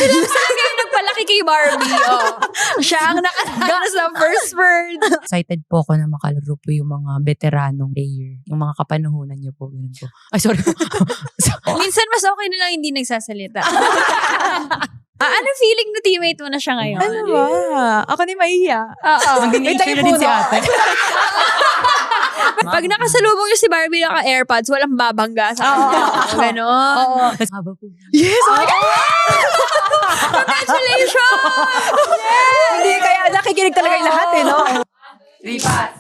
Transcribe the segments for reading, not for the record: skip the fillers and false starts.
Sila kayo nagpalaki kay Barbie. Siya ang nakaranas ng first word. Excited po ako na makalaro po yung mga veteranong player. Yung mga kapanuhunan niyo po. Ganun po. Ay, sorry po. Minsan mas okay na lang hindi nagsasalita. Anong feeling na teammate mo na siya ngayon? Ano ba? Ako ni mahiya. Oo. Mag-initiate na din si ate. Pag nakasalubong niyo si Barbie naka-AirPods, walang babangga sa kanya. Ganon. Oo. Haba po. Yes! Oh my God! Congratulations! Hindi, kaya nakikinig talaga yung lahat no? Lipas.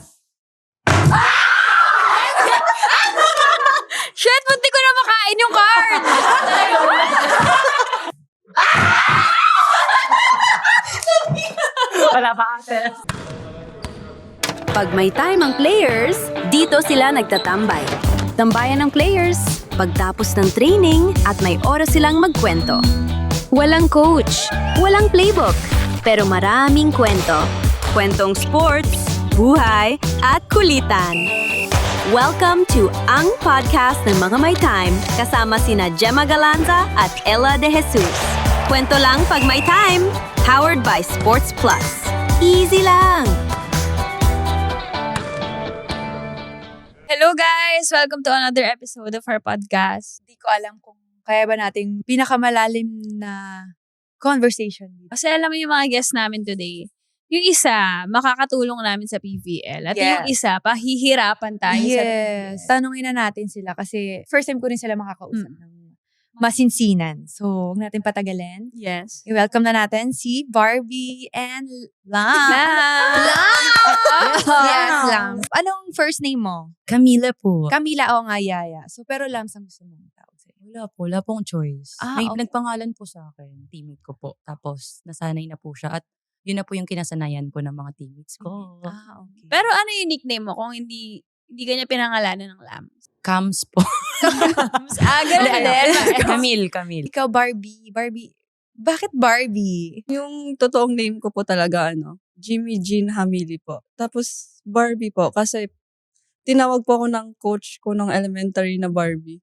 Shit, munti ko na makain yung card! Wala pa ate. Pag may time ang players, dito sila nagtatambay. Tambayan ng players, pagtapos ng training at may oras silang magkwento. Walang coach, walang playbook, pero maraming kwento. Kwentong sports, buhay, at kulitan. Welcome to Ang Podcast ng Mga May Time kasama sina Gemma Galanza at Ella De Jesus. Kwento lang pag may time, powered by Sports Plus. Easy lang! Hello guys! Welcome to another episode of our podcast. Hindi ko alam kung kaya ba nating pinakamalalim na conversation dito. Kasi alam mo yung mga guests namin today, yung isa, makakatulong namin sa PVL. At yung isa, pahihirapan tayo sa PVL. Tanungin na natin sila kasi first time ko rin sila makakausap ng masinsinan. So, huwag natin patagalin. Yes. I-welcome na natin si Barbie and Lam. Yes, Lam. Anong first name mo? Camila po. Camila, nga, Yaya. So, pero Lam, ang gusto mong tawag sa'yo? Wala pong choice. May Okay. nagpangalan po sa akin, teammate ko po. Tapos, nasanay na po siya. At yun na po yung kinasanayan po ng mga teammates ko. Okay. Pero ano yung nickname mo kung hindi kanya pinangalanan ng Lam? Cams po. Ganun din. Camille. Ikaw, Barbie. Bakit Barbie? Yung totoong name ko po talaga, Jimmy Jean Hamili po. Tapos, Barbie po. Kasi, tinawag po ako ng coach ko ng elementary na Barbie.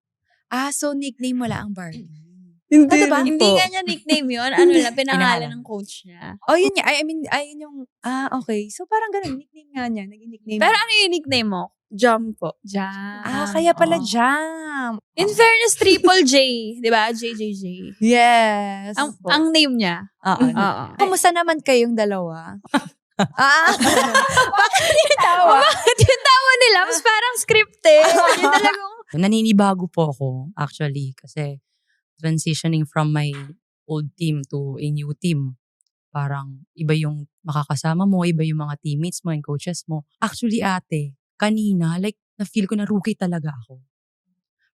So nickname mo lang ang Barbie. Hindi Ano ba? rin Hindi po. nga niya nickname yun. Ano lang, pinangalan ng coach niya. Yun niya. I mean, ayun yung, okay. So parang ganun, nickname nga niya. Naging nickname. Pero ano yung nickname mo? Jam po. Jam. Kaya pala Oo. Jam. In fairness, Triple J. Di ba? JJJ. Yes. Ang name niya. Oo. Oo. Kumusta naman kayong dalawa? Bakit yung tawa? Bakit yung tawa nila? Mas parang scripted. Yung talagang, Naninibago po ako, actually. Kasi, transitioning from my old team to a new team. Parang iba yung makakasama mo, iba yung mga teammates mo and coaches mo. Actually, ate, kanina, na-feel ko na rookie talaga ako.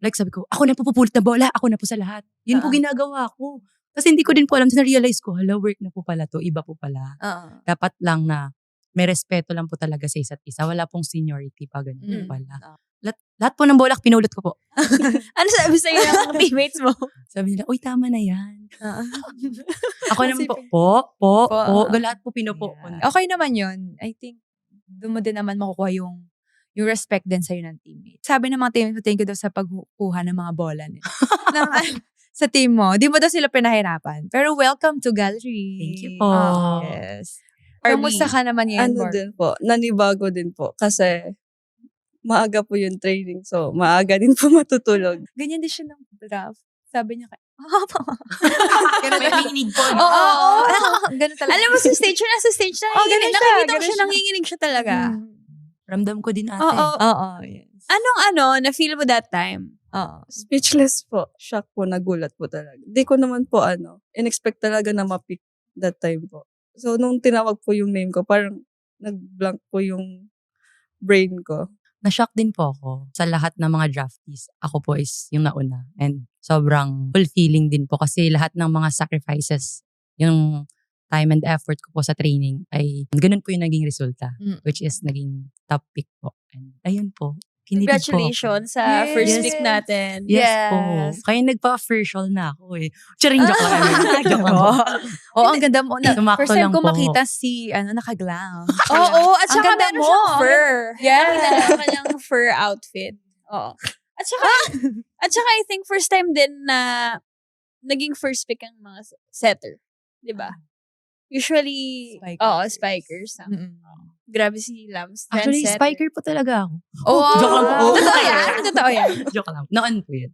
Sabi ko, ako na po pupulot na bola, ako na po sa lahat. Yun po ginagawa ko. Kasi hindi ko din po alam, na-realize ko, work na po pala to, iba po pala. Dapat lang na may respeto lang po talaga sa isa't isa. Wala pong seniority pa, ganun po pala. Lahat po ng bola, pinulot ko po. ano sabi sa'yo ng teammates mo? Sabi nila, uy, tama na yan. Ako naman Kasi- po. Lahat po pinupo ko. Okay naman yun. I think, doon mo din naman makukuha yung respect din sa'yo ng teammate. Sabi ng mga teammates mo, thank you daw sa pagkuha ng mga bola nila. Sa team mo. Di mo daw sila pinahirapan. Pero welcome to Gallery. Thank you po. Yes. Barbie. Kamusta ka naman ngayon, Barbie? Din po. Nanibago din po. Kasi, maaga po yung training. So, maaga din po matutulog. Ganyan din siya ng draft. Sabi niya May need po. Oo. Ganun talaga. Alam mo, sa stage siya, nasa stage siya. ganun siya, Nakikita ko ganun siya, siya. nanginginig siya talaga. Ramdam ko din ate. Oo. Yes. Anong na-feel mo that time? Oo. Speechless po. Shock po. Nagulat po talaga. Di ko naman po in-expect talaga na ma-pick that time po. So, nung tinawag po yung name ko, parang nag-blank po yung brain ko. Na-shock din po ako sa lahat ng mga draftees. Ako po is yung nauna. And sobrang fulfilling din po kasi lahat ng mga sacrifices, yung time and effort ko po sa training ay ganun po yung naging resulta. Which is naging top pick po. And ayun po. Kinilig po ako. Congratulations sa first Yes. pick natin. Yes, po. Yes. Kaya nagpa-official na ako eh. Charing joke lang. Joke lang. Oo, ang ganda mo. Sumakto First time lang ko po. makita si, naka-glam. Oo, at Ang saka ganda meron mo. siyang fur. Yes. Nakita niyo ang kanyang fur outfit. Oo. At saka I think first time din na naging first pick ang mga setter. Diba? Usually, spikers. Mm-mm. Grabe si Lams. Actually, trendsetter. spiker po talaga ako. Joke lang po. Totoo yan. Totoo yan. Joke lang. Noon po yun.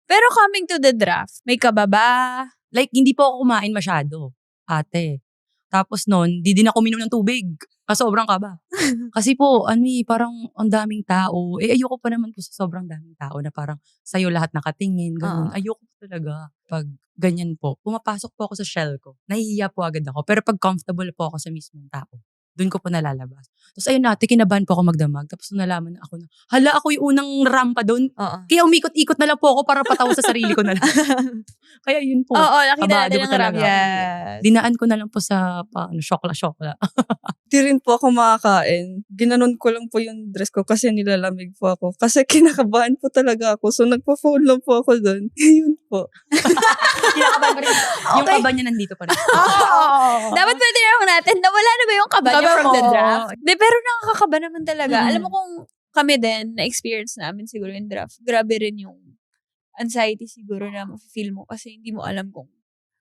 Pero coming to the draft, may kababa. Like, hindi po ako kumain masyado, ate. Tapos noon, di din ako minom ng tubig. Sobrang kaba. Kasi po, parang ang daming tao. Ayoko pa naman po sa sobrang daming tao na parang sa'yo lahat nakatingin, ganun. Ayoko po talaga. Pag ganyan po, pumapasok po ako sa shell ko. Nahihiya po agad ako. Pero pag comfortable po ako sa mismong tao, doon ko po nalalabas. Tapos ayun na, kinabahan po ako magdamag. Tapos nalaman ako na, hala, ako yung unang rampa doon. Kaya umikot-ikot na lang po ako para patawa sa sarili ko na lang. Kaya yun po. Oo, nakita Kabado natin po ang talaga. rampa. Yes. Dinaan ko na lang po sa syokla-syokla. Di rin po ako makakain. Ginanon ko lang po yung dress ko kasi nilalamig po ako. Kasi kinakabahan po talaga ako. So, nagpo-phone lang po ako doon. Yun po. Kinakabahan pa rin. Yung kaba niya nandito pa rin. Dapat pwede naman natin, nawala na ba yung kaba niya Kaba from the mo. draft? Pero nakakakaba naman talaga. Mm. Alam mo kung kami din, na-experience namin siguro yung draft, grabe rin yung anxiety siguro na feel mo kasi hindi mo alam kung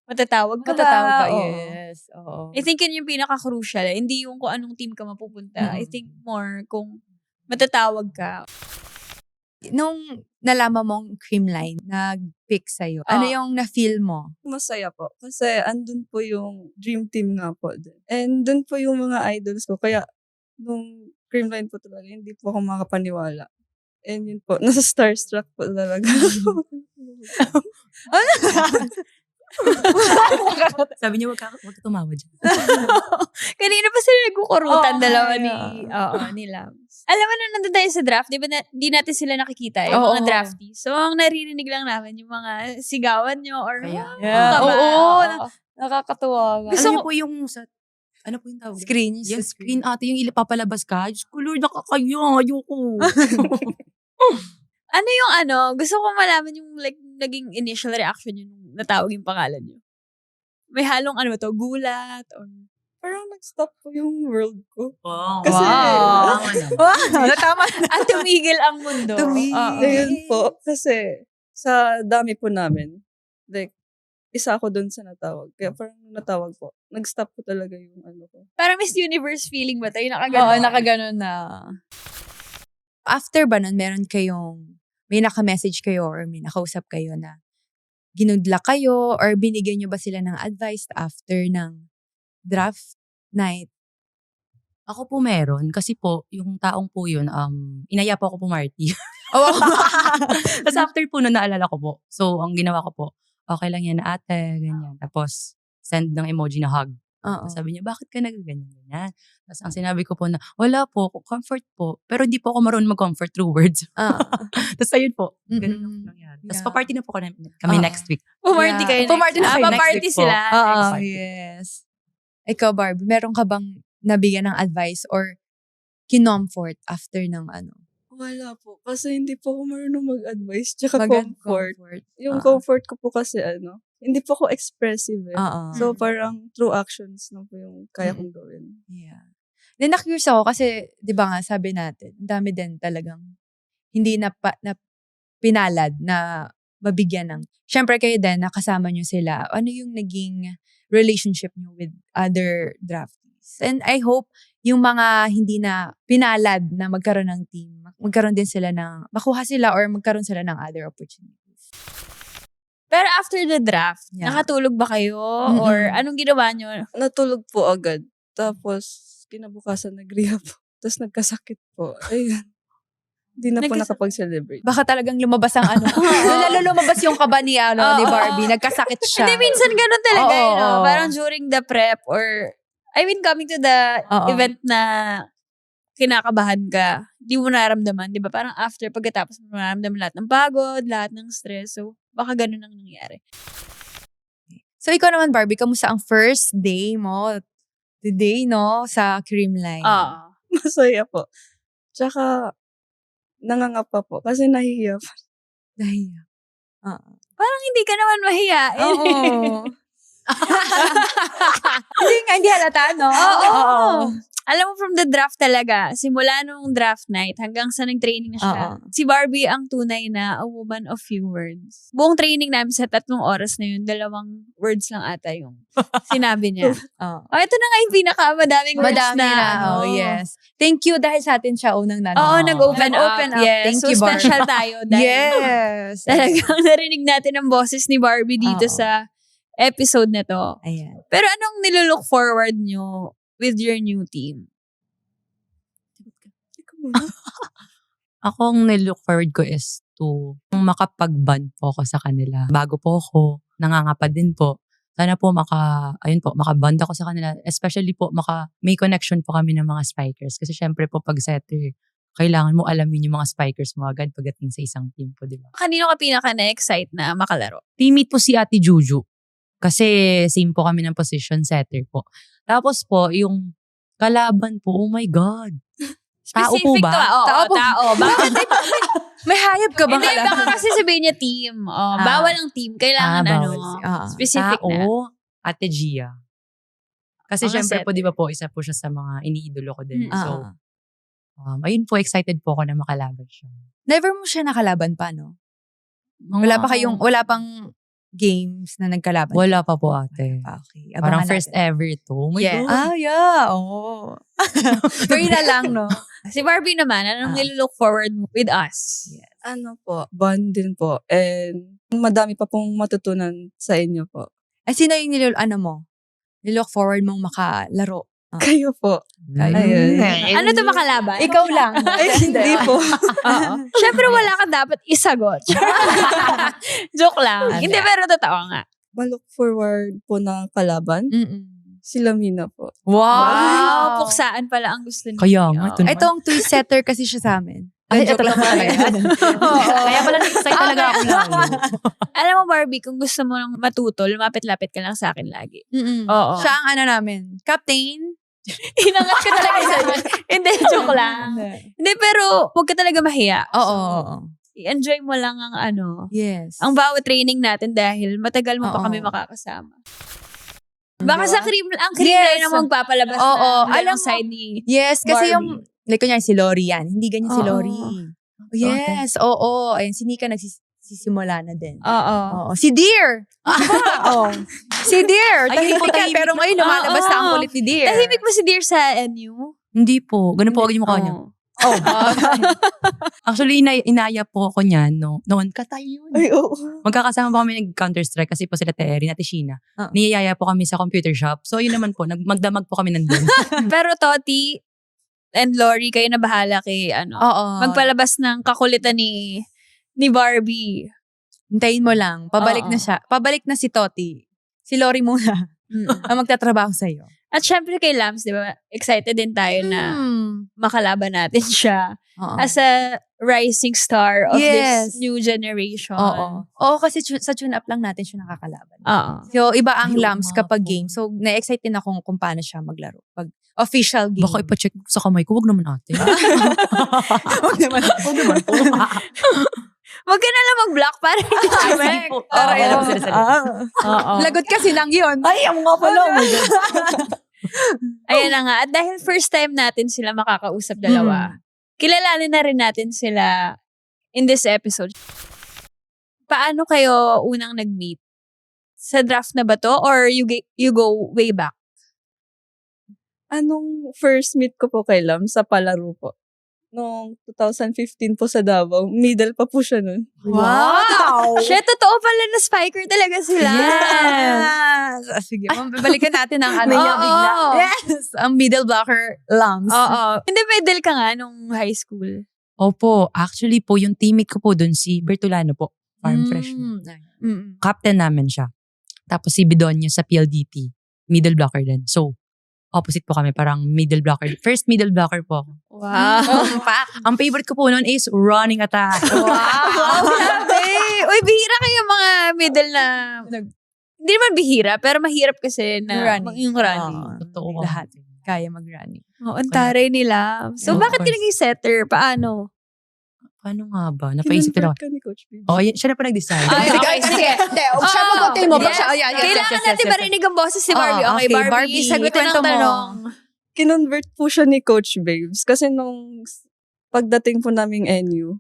matatawag ka ba. Oo. Yes. Oo. I think yun yung pinaka-crucial. Hindi yung kung anong team ka mapupunta. I think more kung matatawag ka. Nung nalaman mong Creamline, nag-pick sa'yo, ano yung na-feel mo? Masaya po. Kasi andun po yung dream team nga po din. And dun po yung mga idols ko. Kaya nung Creamline po talaga, hindi po ako makapaniwala. And yun po, nasa starstruck po talaga. Sabi niya, wag ka tumawa dyan. Kanina pa sila nagkukurutan, Oo, dalawa yeah. ni Lams. Alam mo na nandun tayo sa draft, di ba di natin sila nakikita, yung Oo. mga draftees. So, ang naririnig lang namin yung mga sigawan nyo or Kaya, Yeah. kaba. Oo. Nakakatuwa. Gusto Alam ko- niyo po yung sa, ano po yung tawag? Screen. Yung screen ate, yung ilapapalabas ka. Diyos ko, Lord, nakakaya. Ayoko. Ano yung gusto ko malaman yung like naging initial reaction nyo nung natawag yung pangalan nyo. May halong gulat or... Parang nag-stop po yung world ko. Wow. Kasi- Wow. Wow, tama. At tumigil ang mundo. Tumigil. Oo. Ayun po. Kasi sa dami po namin, like, isa ako dun sa natawag. Kaya parang nung natawag po, nag-stop po talaga yung ko. Parang Miss Universe feeling ba tayo? Oo, nakaganon na. After ba nun, may naka-message kayo or may nakausap kayo na ginudla kayo or binigyan nyo ba sila ng advice after ng draft night? Ako po meron. Kasi po, yung taong po yun, inaya po ako pumarty. Oh, Tapos after po nun, naalala ko po. So, ang ginawa ko po, okay lang yan ate, ganyan. Tapos, send ng emoji na hug. Oo. Sabi niya, bakit ka nagaganyan-ganyan? Tapos ang sinabi ko po na, wala po, comfort po. Pero hindi po ako marunong mag-comfort through words. Tapos ayun po, ganun Mm-mm. lang nangyari. Tapos Yeah. paparty na po kami next week. Pumarty kayo. Pumarty na kayo next Paparty week po. sila. Oo, Next week. yes. Ikaw, Barbie, meron ka bang nabigyan ng advice or kinomfort after ng Wala po. Kasi hindi po ako marunong mag-advise. Tsaka comfort. comfort? Yung comfort ko po kasi hindi po ako expressive eh. Oo. So parang through actions na po yung kaya kong gawin. Yeah. Then na-curious ako kasi, di ba nga, sabi natin, ang dami din talagang hindi na pinalad na mabigyan ng, syempre kayo din, nakasama nyo sila. Ano yung naging relationship nyo with other draftees? And I hope yung mga hindi na pinalad na magkaroon ng team, magkaroon din sila makuha sila or magkaroon sila ng other opportunities. Pero after the draft, Yeah. nakatulog ba kayo? Mm-mm. Or anong ginawa nyo? Natulog po agad. Tapos kinabukasan nag-rehab. Tapos nagkasakit po. Ayun. Hindi na po nakapag-celebrate. Baka talagang lumabas ang lalo lumabas yung kaba ni, ni Barbie. Nagkasakit siya. Hindi, minsan ganun talaga, Oo. Parang during the prep or, coming to the Oo. event na kinakabahan ka, di mo naramdaman, di ba? Parang after, pagkatapos mo naramdaman lahat ng pagod, lahat ng stress. So, baka ganun ang nangyari. So, ikaw naman, Barbie, kamusta ang first day mo? The day, no? Sa Creamline. Oo. Masaya po. Tsaka, nangangapa po. Kasi nahihiya po. Dahil. Parang hindi ka naman mahiyain. Oo. Hindi nga, hindi halata, no? Oo. Alam mo, from the draft talaga, simula nung draft night hanggang sa nag-training na siya, Oo. si Barbie ang tunay na a woman of few words. Buong training namin sa 3 oras na yun, 2 words lang ata yung sinabi niya. Oo. Ito na nga yung pinakamadaming words Madami na. na. ano. Oh, yes. Thank you dahil sa atin siya unang Oo, nag-open Nag-open up. up. Yes. Thank so, you, Barbie. special tayo dahil Yes. talagang narinig natin ang boses ni Barbie dito Oo. sa episode na to. Ayan. Pero anong nilulook forward nyo with your new team? Ako, ang nilook forward ko is to makapag-bond po ako sa kanila. Bago po ako, nangangapa din po. Sana po makabond ako sa kanila. Especially po, may connection po kami ng mga spikers. Kasi syempre po, pag setter, kailangan mo alamin yung mga spikers mo agad pagdating sa isang team po, di ba? Kanino ka pinaka na-excite na makalaro? Teammate po si Ate Juju. Kasi same po kami ng position setter po. Tapos po, yung kalaban po, oh my God. Tao po ba? To, oo, Tao po. tao. Bakit? May hayop ka ba? Hindi, baka kasi sabihin niya team. Oh, bawal ang team. Kailangan bawal. specific na. Tao, Ate Gia. Kasi Mga syempre po, setter. di ba po, isa po siya sa mga iniidolo ko din. Mm. So, ayun po, excited po ako na makalaban siya. Never mo siya nakalaban pa, no? Wala pang games na nagkalaban? Wala pa po, ate. Okay. Parang Abangan first natin. ever to. Oh my Yeah. God. Yeah. Oh. Free na lang, no? Si Barbie naman, anong nilook forward mo with us? Ano po, bond din po. And madami pa pong matutunan sa inyo po. Ay, sino yung nilook forward mong makalaro? Kayo po. Ayun. Ano to makalaban? Ikaw lang. Ay, hindi po. Siyempre wala ka dapat isagot. Joke lang. Ano? Hindi, pero totoo nga. Look forward po na kalaban. Si Lamina po. Wow! Puksaan pala ang gusto niya. Kaya nga, ito naman. Ito ang twist setter kasi siya sa amin. Ay, Joke ito lang pala talaga. Kaya pala na-excite talaga ako lalo. Alam mo, Barbie, kung gusto mo nang matuto, lumapit-lapit ka lang sa akin lagi. Oo. Siya ang namin. Captain. Hinangat ka talaga sa'yo. Hindi, joke lang. Hindi, pero huwag ka talaga mahiya. Oo. I-enjoy mo lang ang Yes. ang bawat training natin dahil matagal mo pa Oo. kami makakasama. Baka sa cream, ang cream Yes. na yun ang magpapalabas Oo. na Alam alam side ni Yes, kasi Barbie. yung, like kunyari si Lori yan. Hindi ganyan si Oo. Lori. Yes, oo. Ayun, si Nika nagsisimula na din. Oo. Oo. Si Dear! Oo. Si Dear! Ay, Tahimik yan, pero ngayon lumalabas na ang kulit ni Dear. Tahimik mo si Dear sa NU? Hindi po. Ganun po agad yung mukha niya. Oh. Actually, inaya po ako niyan. Noon, katay yun. Ay, oo. Magkakasama po kami nag-Counter-Strike kasi po sila Terry, Ate Sheena. Niyayaya po kami sa computer shop. So, yun naman po. Magdamag po kami nandun. Pero Toti and Lori, kayo na bahala kay Oo. magpalabas ng kakulitan ni Barbie. Hintayin mo lang. Pabalik Oo. na siya. Pabalik na si Toti. Si Lori muna ang magtatrabaho sa'yo. At syempre kay Lams, di ba? Excited din tayo na makalaban natin siya Oo. as a rising star of Yes. this new generation. Oo. Oo, kasi sa tune-up lang natin siya nakakalaban. Oo. So, iba ang Ay, oo Lams nga kapag po. game. So, na-excite din ako kung paano siya maglaro. Pag official game. Baka ipacheck sa kamay ko. Wag naman ate. Huwag naman. Wag naman po. Wag ka na lang mag-block para hindi check. Para alam sila sa Oo. Lagot kasi lang yun. Ay, ang nga pala. Oh my God. Ayan na nga. At dahil first time natin sila makakausap dalawa, kilalanin na rin natin sila in this episode. Paano kayo unang nag-meet? Sa draft na ba to? Or you go way back? Anong first meet ko po kay Lam sa palaro po? Noong 2015 po sa Davao. Middle pa po siya nun. Wow! Shit, totoo pala na spiker talaga sila. Yes! Sige, balikan natin ang ano. Oo. Bigla. Yes! Ang middle blocker, Lams. Oo. Hindi, medal ka nga nung high school. Opo, actually po, yung teammate ko po dun, si Bertolano po. Farm Fresh. Captain namin siya. Tapos si Bidonyo sa PLDT. Middle blocker din. So, opposite po kami. Parang middle blocker. First middle blocker po ako. Wow. Ang favorite ko po noon is running attack. Wow, grabe. Uy, bihira kayo mga middle na, hindi naman bihira, pero mahirap kasi na Running. yung running. Totoo. Lahat. Kaya mag-running. Oo, ang taray nila. So, Oo, bakit of ka course. naging setter? Paano? Paano nga ba? Napaisip ko lang. Kinonvert ka ni Coach Pidge. Oh, siya na po nag-decide. Ay, okay, sige. Hindi, siya Oo. mag-continue mo. Yes. Siya, Kailangan natin marinig ang boses ni Barbie. Oo, Okay, okay, Barbie, Barbie, sagutin ikwento ang mo. tanong. kinonvert po siya ni Coach Babes. Kasi nung pagdating po naming NU,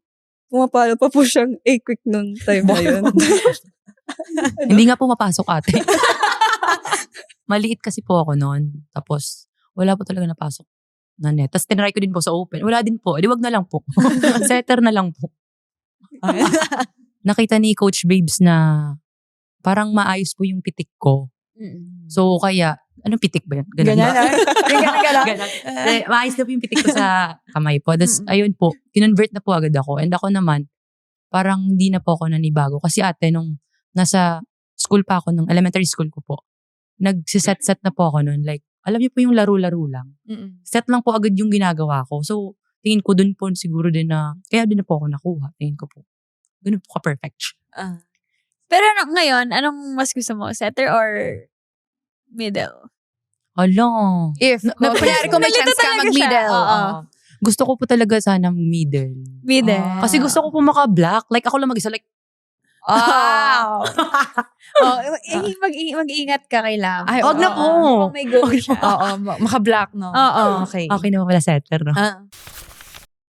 pumapalo pa po siyang A-Quick nung time na yun. Hindi nga po mapasok ate. Maliit kasi po ako noon. Tapos, wala po talaga napasok na net. Tapos, tinry ko din po sa open. Wala din po. Di wag na lang po. Setter na lang po. Nakita ni Coach Babes na parang maayos po yung pitik ko. So, kaya, anong pitik ba yun? Ganun Ganyan, ba? Ganyan. Ganun. Maayos na po yung pitik ko sa kamay po. Tapos, ayun po, kinonvert na po agad ako. And ako naman, parang hindi na po ako nanibago. Kasi ate, nung nasa school pa ako, nung elementary school ko po, nagsiset-set na po ako nun. Like, alam niyo po yung laro-laro lang. Set lang po agad yung ginagawa ko. So, tingin ko dun po siguro din na, kaya din na po ako nakuha. Tingin ko po. Ganun po ka-perfect. Pero ngayon, anong mas gusto mo? Setter or middle? Hala. If, kunyari kung may Nalito chance ka talaga mag-middle. siya. Oo. Gusto ko po talaga sana middle. Middle. Kasi gusto ko po maka-black. Like, ako lang mag-isa. Like, Wow. Mag-ingat ka kailangan. Ay, wag na po. Kung may goal siya. Oo, maka-black, no? Oo. Okay. okay naman pala setter, no?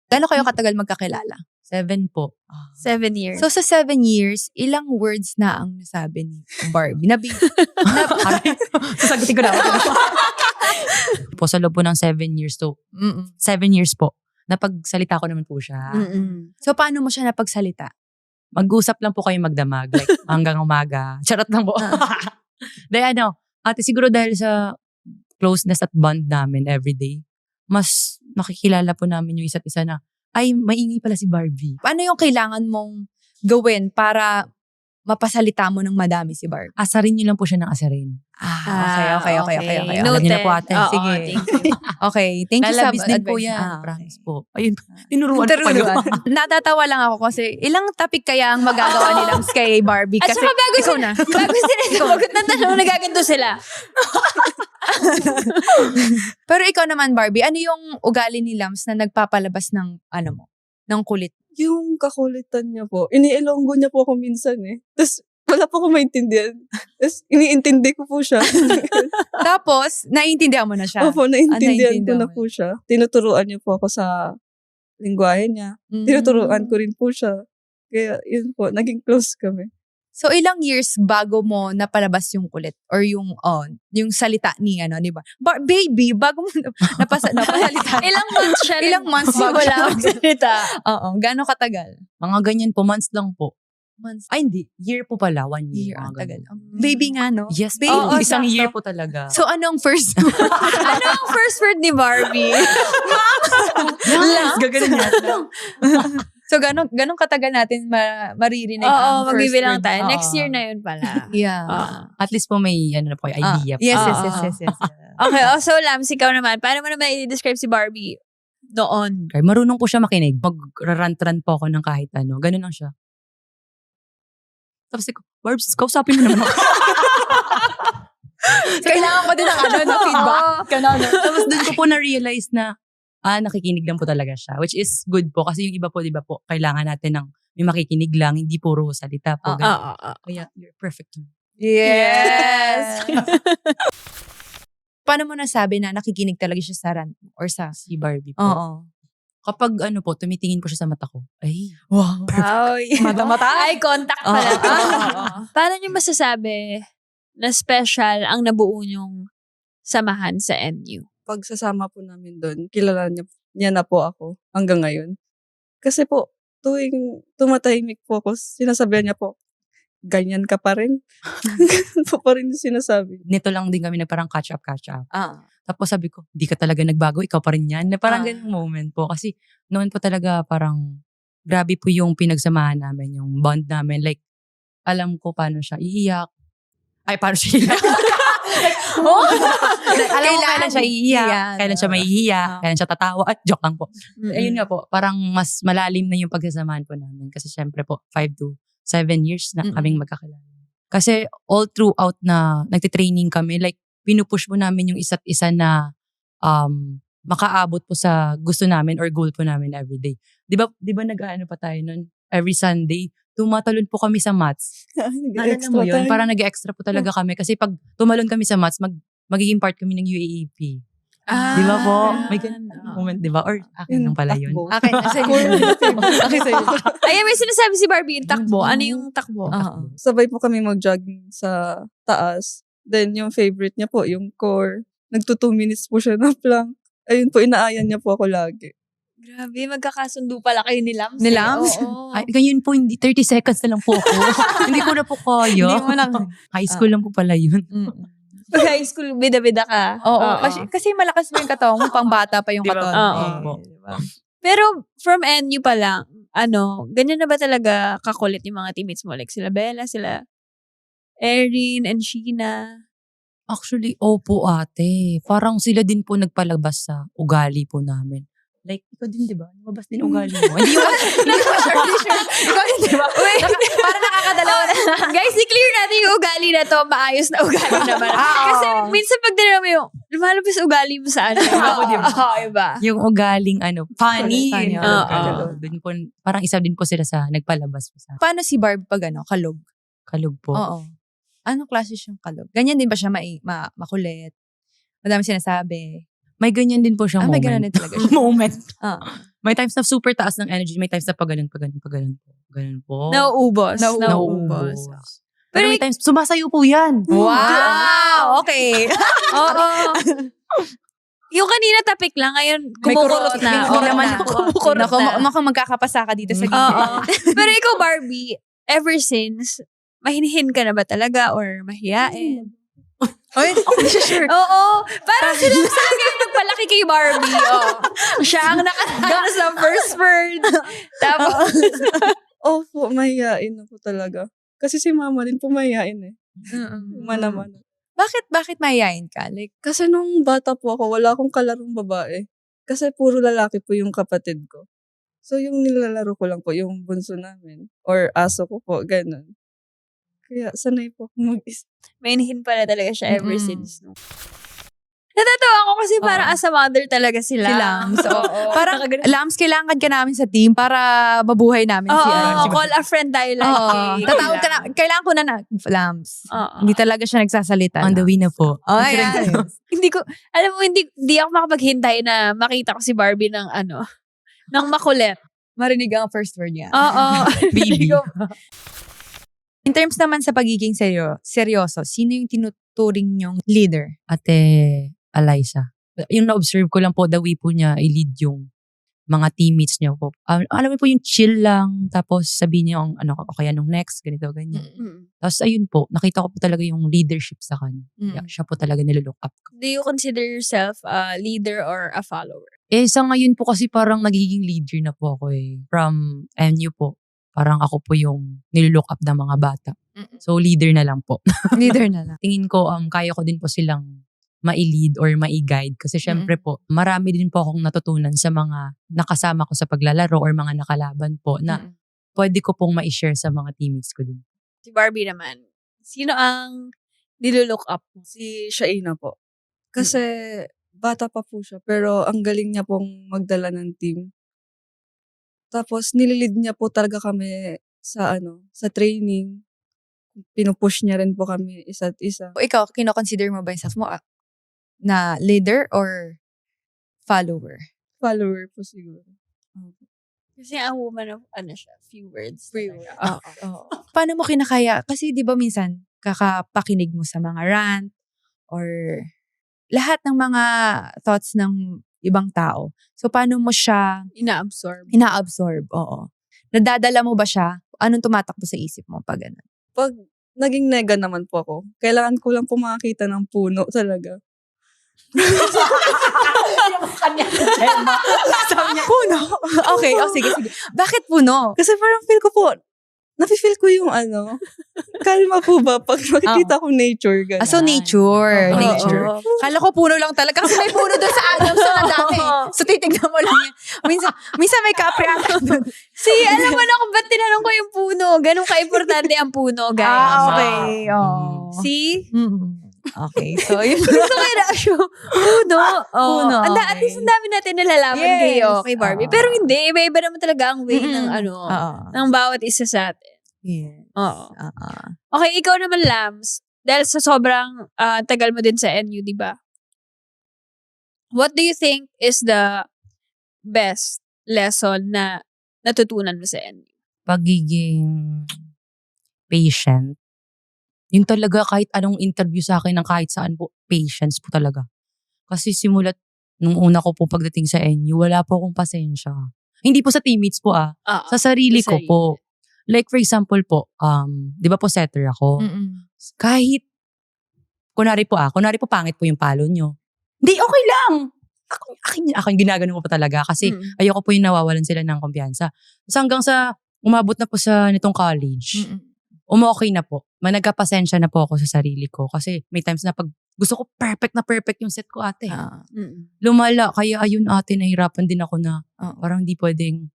Gano'n kayo katagal magkakilala? 7 po. 7 years. So, sa 7 years, ilang words na ang nasabi ni Barbie? Sasagutin ko na. Po, sa loob po ng 7 years to, 7 years po, napagsalita ko naman po siya. So, paano mo siya napagsalita? Mag-usap lang po kayo magdamag. Like, hanggang umaga. Charot lang po. Dahil ate, siguro dahil sa closeness at bond namin everyday, mas nakikilala po namin yung isa't isa na, ay, maingay pala si Barbie. Ano yung kailangan mong gawin para mapasalita mo ng madami si Barbie? Asarin niyo lang po siya ng asarin. Okay. Alam niyo na po ate. Oo, Sige. thank you. Okay, thank you sa Lalabis din po advice. yan. Promise po. Ayun, tinuruan po kayo. Natatawa lang ako kasi ilang topic kaya ang magagawa nilang kay Barbie? At Kasi saka bago ikaw sila, na. bago sila sumagot ng tanong, nagaganto sila. Pero ikaw naman, Barbie, ano yung ugali ni Lams na nagpapalabas ng, ng kulit? Yung kakulitan niya po, inielonggo niya po ako minsan eh. Tapos, wala po ako maintindihan. Tapos, iniintindi ko po siya. Tapos, naiintindihan mo na siya. Opo, naiintindihan ko naiintindihan na mo. po siya. Tinuturuan niya po ako sa lingwahe niya. Tinuturuan ko rin po siya. Kaya, yun po, naging close kami. So, ilang years bago mo napalabas yung kulit? Or yung salita ni, ni ba? Baby, bago mo napasalita. Ilang months siya. Ilang months bago siya wala magsalita. Oo, gano'ng katagal? Mga ganyan po, months lang po. Months. Ay, hindi. Year po pala. 1 year. Year, ang mga tagal. ganun. Baby nga, no? Yes, Baby. baby. Oo, Isang sakto. year po talaga. So, anong first? Ano ang first word ni Barbie? Gaganon yan. So, ganong katagal natin maririnig Oo, ang first magbibilang word? tayo. Oo. Next year na yun pala. Yeah. At least po may po, idea. Yes. Okay, so Lams, ikaw naman, paano mo naman i-describe si Barbie noon? Okay, marunong po siya makinig. Mag-rant-rant po ako ng kahit ano. Ganun lang siya. Tapos ko, Barbs, kausapin mo naman ako. Kailangan ko din ng feedback. Tapos dun ko po na-realize na, nakikinig lang po talaga siya. Which is good po. Kasi yung iba po, di ba po, kailangan natin ng may makikinig lang, hindi puro salita po. ganun. Kaya, you're perfect. Yes! Paano mo nasabi na nakikinig talaga siya sa rant mo? Or sa... Si Barbie po. Oo. Kapag po, tumitingin po siya sa mata ko. Ay, Wow. Mata-mata? Eye contact pala. Paano niyo masasabi na special ang nabuo niyong samahan sa NU? Pagsasama po namin doon, kilala niya na po ako hanggang ngayon. Kasi po, tuwing tumatahimik po ako, sinasabihan niya po, ganyan ka pa rin. Ganyan po pa rin yung sinasabi. nito lang din kami na parang catch up. Tapos sabi ko, di ka talaga nagbago, ikaw pa rin yan. Na parang ganyung moment po. Kasi noon po talaga parang grabe po yung pinagsamahan namin, yung bond namin. Like, alam ko paano siya iiyak. Ay, paano siya iiyak? Alam ko kailan siya iiyak, kailan siya maiiyak, kailan siya tatawa. At joke lang po. Ayun nga po, parang mas malalim na yung pagsasamahan po namin. Kasi syempre po, 5 to 7 years na kaming magkakilala. Kasi all throughout na nagtitraining kami, like, pinupush po namin yung isa't isa na makaabot po sa gusto namin or goal po namin everyday. Di ba nag-ano pa tayo nun? Every Sunday, tumatalon po kami sa maths. Naalala mo yun? Parang nag-extra po talaga kami. Kasi pag tumalon kami sa maths, magiging part kami ng UAAP. Di ba po? May ganun. ganun moment, di ba? Or akin lang pala yun. Takbo. Akin, sa'yo. Akin sa'yo. Ayan, may sinasabi si Barbie yung takbo. Ano yung takbo? Oo. Sabay po kami mag-jogging sa taas. Then yung favorite niya po, yung core. Nagto 2 minutes po siya na plank. Ayun po, inaayan niya po ako lagi. Grabe, magkakasundo pala kayo ni Lams. Ni Lams? Oo. Ay, ganyan po, hindi 30 seconds na lang po ako. Hindi ko na po kaya. Hindi mo lang. High school lang po pala yun. Pag high school, bida-bida ka. Oo. Kasi malakas mo yung katawan mo, pang bata pa yung Di ba? katawan. Oo. Eh, diba? Pero from NU pa lang, ganyan na ba talaga kakulit yung mga teammates mo? Like sila Bella, sila Erin and Sheena. Actually, opo ate. Parang sila din po nagpalabas sa ugali po namin. Like, ikaw din, di ba? Lumabas din ugali mo. Hindi mo, Ikaw yun, di ba? Parang nakakadalawa na. Guys, i-clear natin yung ugali na to. Maayos na ugali naman. Kasi minsan pag dinala mo yung, lumalabas ugali mo sa ano. Oo, di ba? Oo, iba. yung ugaling funny. Funny, Yun, oo. Dun po, parang isa din po sila sa nagpalabas po sa Paano si Barb pag kalog? kalog po. Oo. Anong klase siyang kalog? Ganyan din ba siya makulit? Madami sinasabi. May ganyan din po siyang May moment. ganun din talaga siya. Moment. Oo. May times na super taas ng energy. May times na pag ganun po. Ganun po. Nauubos. Nauubos. Pero Pero may times, sumasayo po yan. Wow! Okay. Oo. Yung kanina tapik lang, ngayon kumukurot na. May Oo, kurot na. kumukurot Naku, na. mukhang magkakapasa ka dito sa Oo. gilid. Pero ikaw, Barbie, ever since, mahinihin ka na ba talaga or mahiyain? Oy, hindi siya sure. Oo. Parang sila yung nagpalaki kay Barbie. Oh. Siya ang nakatagano sa first word. Tapos, Opo, mahihain ako talaga. Kasi si mama din po mahihain eh. Naman. Bakit mayayain ka? Like, Kasi nung bata po ako, wala akong kalarong babae. Kasi puro lalaki po yung kapatid ko. So yung nilalaro ko lang po, yung bunso namin. Or aso ko po, ganun. Kaya sanay po ako mag-isa. mahinihin pala talaga siya ever Mm-mm. since. No? Natatawa ako kasi parang as a mother talaga sila. Si Lams. Oo. parang, Lams, kailangan ka namin sa team para mabuhay namin Oo, si call a friend tayo lagi. Tatawag ka na. Kailangan ko na Lams. Oo. Hindi talaga siya nagsasalita. On the way na po. Oh, ayan. Hindi ko, alam mo, hindi ako makapaghintay na makita ko si Barbie ng ng makulit. Marinig ang first word niya. Oo. Baby. In terms naman sa pagiging seryoso, sino yung tinuturing niyong leader? Ate Eliza. Yung na-observe ko lang po, the way po niya i-lead yung mga teammates niya po. Alam mo po yung chill lang, tapos sabihin niya yung okay, anong next, ganito, ganyan. Tapos ayun po, nakita ko po talaga yung leadership sa kanya. Kaya siya po talaga nililook up ko. Do you consider yourself a leader or a follower? Sa ngayon po kasi parang nagiging leader na po ako eh. From NU po, parang ako po yung nililook up ng mga bata. So leader na lang po. Leader na lang. Tingin ko kaya ko din po silang ma-lead or ma-guide kasi syempre po marami din po akong natutunan sa mga nakasama ko sa paglalaro or mga nakalaban po na pwede ko pong ma-share sa mga teammates ko din. Si Barbie naman, sino ang nilulook up mo? Si Shaina po. Kasi bata pa po siya, pero ang galing niya pong magdala ng team. Tapos nililid niya po talaga kami sa sa training. Pinupush niya rin po kami isa't isa. Ikaw, kino-consider mo ba yung self mo na leader or follower? Follower po siguro. Kasi ang woman of, siya, few words. Oo. Paano mo kinakaya? Kasi di ba minsan, kakapakinig mo sa mga rant or lahat ng mga thoughts ng ibang tao. So, paano mo siya ina-absorb? Oo. Nadadala mo ba siya? Anong tumatakbo sa isip mo pag gano'n? Pag naging nega naman po ako, kailangan ko lang po makakita ng puno talaga. Puno? Okay, sige. Bakit puno? Kasi parang feel ko po, nafe-feel ko yung kalma po ba pag makikita ko nature, gano'n. So, nature. Oo. Nature. Kala ko puno lang talaga. Kasi may puno doon sa Adams na dati. So, titignan mo lang yan. Minsan may kapre ata doon. Alam mo na kung ba't tinanong ko yung puno. Ganun ka-importante ang puno, guys. Okay. Oh. See? Okay. So, yun. Gusto ko yung reaction. Puno. Puno, At least ang dami natin nalalaman Yes. kay Barbie. Oo. Pero hindi. Iba-iba naman talaga ang way ng ng bawat isa sa atin. Yes. Oo. Okay, ikaw naman, Lams. Dahil sa sobrang tagal mo din sa NU, di ba? what do you think is the best lesson na natutunan mo sa NU? Pagiging patient. Yun talaga, kahit anong interview sa akin ng kahit saan po, patience po talaga. Kasi simulat nung una ko po pagdating sa NU, wala po akong pasensya. Hindi po sa teammates po Oo. sa sarili Sa ko po. Like for example po, di ba po setter ako? Kahit, kunwari po pangit po yung palo nyo. Hindi, okay lang. Ako yung ginagano ko pa talaga kasi ayoko po yung nawawalan sila ng kumpiyansa. Tapos hanggang sa umabot na po sa nitong college, okay na po. Nagkapasensya na po ako sa sarili ko kasi may times na pag gusto ko perfect yung set ko ate. Lumala, kaya ayun ate, nahirapan din ako na parang di pwedeng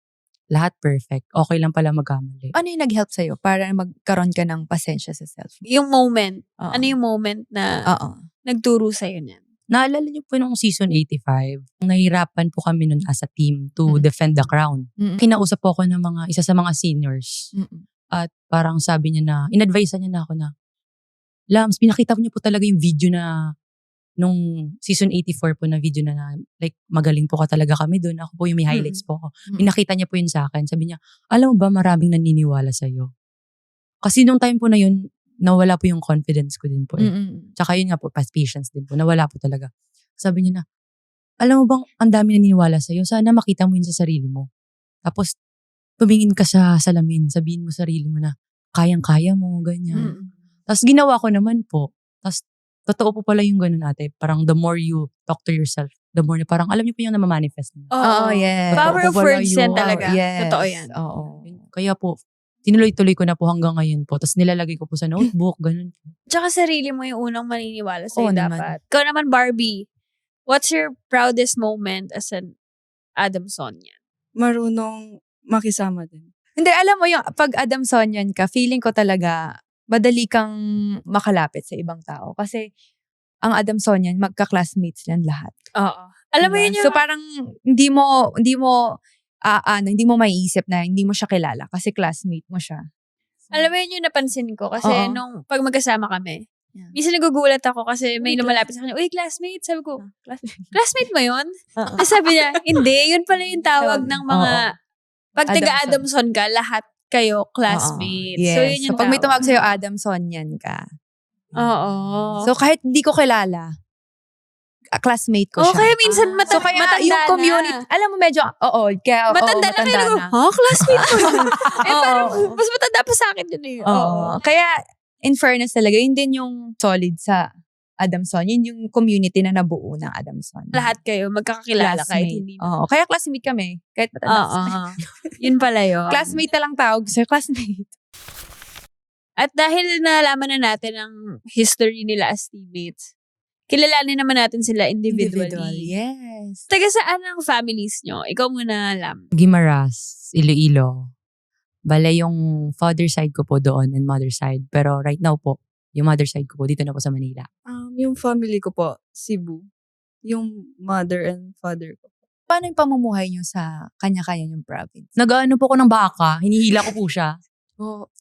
lahat perfect. Okay lang pala magkamali. Ano yung nag-help sa'yo para magkaroon ka ng pasensya sa self? Yung moment. Oo. Ano yung moment na Oo. nagturo sa'yo niyan? Naalala niyo po nung season 85, nahirapan po kami nun as a team to defend the crown. Kinausap po ako ng isa sa mga seniors. At parang sabi niya na, in-advise niya na ako na, Lams, pinakita niyo po talaga yung video na, nung season 84 po na video na like, magaling po ka talaga kami doon. Ako po yung may highlights po ako. Pinakita niya po yun sa akin. Sabi niya, alam mo ba, maraming naniniwala sa'yo. Kasi nung time po na yun, nawala po yung confidence ko din po. Tsaka yun nga po, past patience din po. Nawala po talaga. Sabi niya na, alam mo bang ang dami naniniwala sa'yo? Sana makita mo yun sa sarili mo. Tapos, tumingin ka sa salamin. Sabihin mo sarili mo na, kayang-kaya mo, ganyan. Tapos, ginawa ko naman po. Tapos, totoo po pala yung ganun ate. Parang the more you talk to yourself, the more na parang, alam niyo po yung namamanifest nila. Oo, yes. Power of Totoo pala words yan yun. talaga. Yes. Totoo yan. Oo. Kaya po, tinuloy-tuloy ko na po hanggang ngayon po. Tapos nilalagay ko po sa notebook, ganun po. Tsaka sarili mo yung unang maniniwala sa'yo Oo naman. dapat. Ikaw naman, Barbie, what's your proudest moment as an Adamsonian? Marunong makisama din. Hindi, alam mo yung pag Adamsonian ka, feeling ko talaga madali kang makalapit sa ibang tao. Kasi ang Adamsonian, magka-classmates yan lahat. Oo. Alam mo Diba? yun yung... So parang hindi mo maiisip na hindi mo siya kilala kasi classmate mo siya. Alam mo yun yung napansin ko. Kasi Oo. nung pag magkasama kami, Yeah. minsan nagugulat ako kasi may Uy, lumalapit sa kanya, uy, classmate. Sabi ko, Classmate. classmate mo yun? Oo. Tapos sabi niya, hindi. Yun pala yung tawag ng mga... Pag Adamson. taga-Adamson ka, lahat kayo classmates. Yes. So, yun yung pag may tawag. tumawag sa'yo, Adamsonian ka. Oo. So kahit hindi ko kilala, classmate ko siya. Kaya minsan So kaya matanda yung community, na. alam mo medyo, kaya Matanda na. matanda Kaya na. classmate mo yun. Oo. Parang, mas matanda pa sa akin yun eh. Oo. Kaya, in fairness talaga, yun din yung solid sa Adamson. Yun yung community na nabuo ng Adamson. Lahat kayo, magkakakilala kahit Classmate. hindi. Oo. Kaya classmate kami. Kahit matanda. Oo. Yun pala yun. Classmate na lang tawag. Sir, classmate. At dahil nalaman na natin ang history nila as teammates, kilalanin naman natin sila individually. Yes. Taga saan ang families nyo? Ikaw muna, Lam. Guimaras, Iloilo. Bale yung father side ko po doon and mother side. Pero right now po, yung mother side ko po, dito na po sa Manila. Yung family ko po, Cebu. Yung mother and father ko. Paano yung pamumuhay nyo sa kanya-kanya yung province? Nag-ano po ko ng baka, hinihila ko po siya.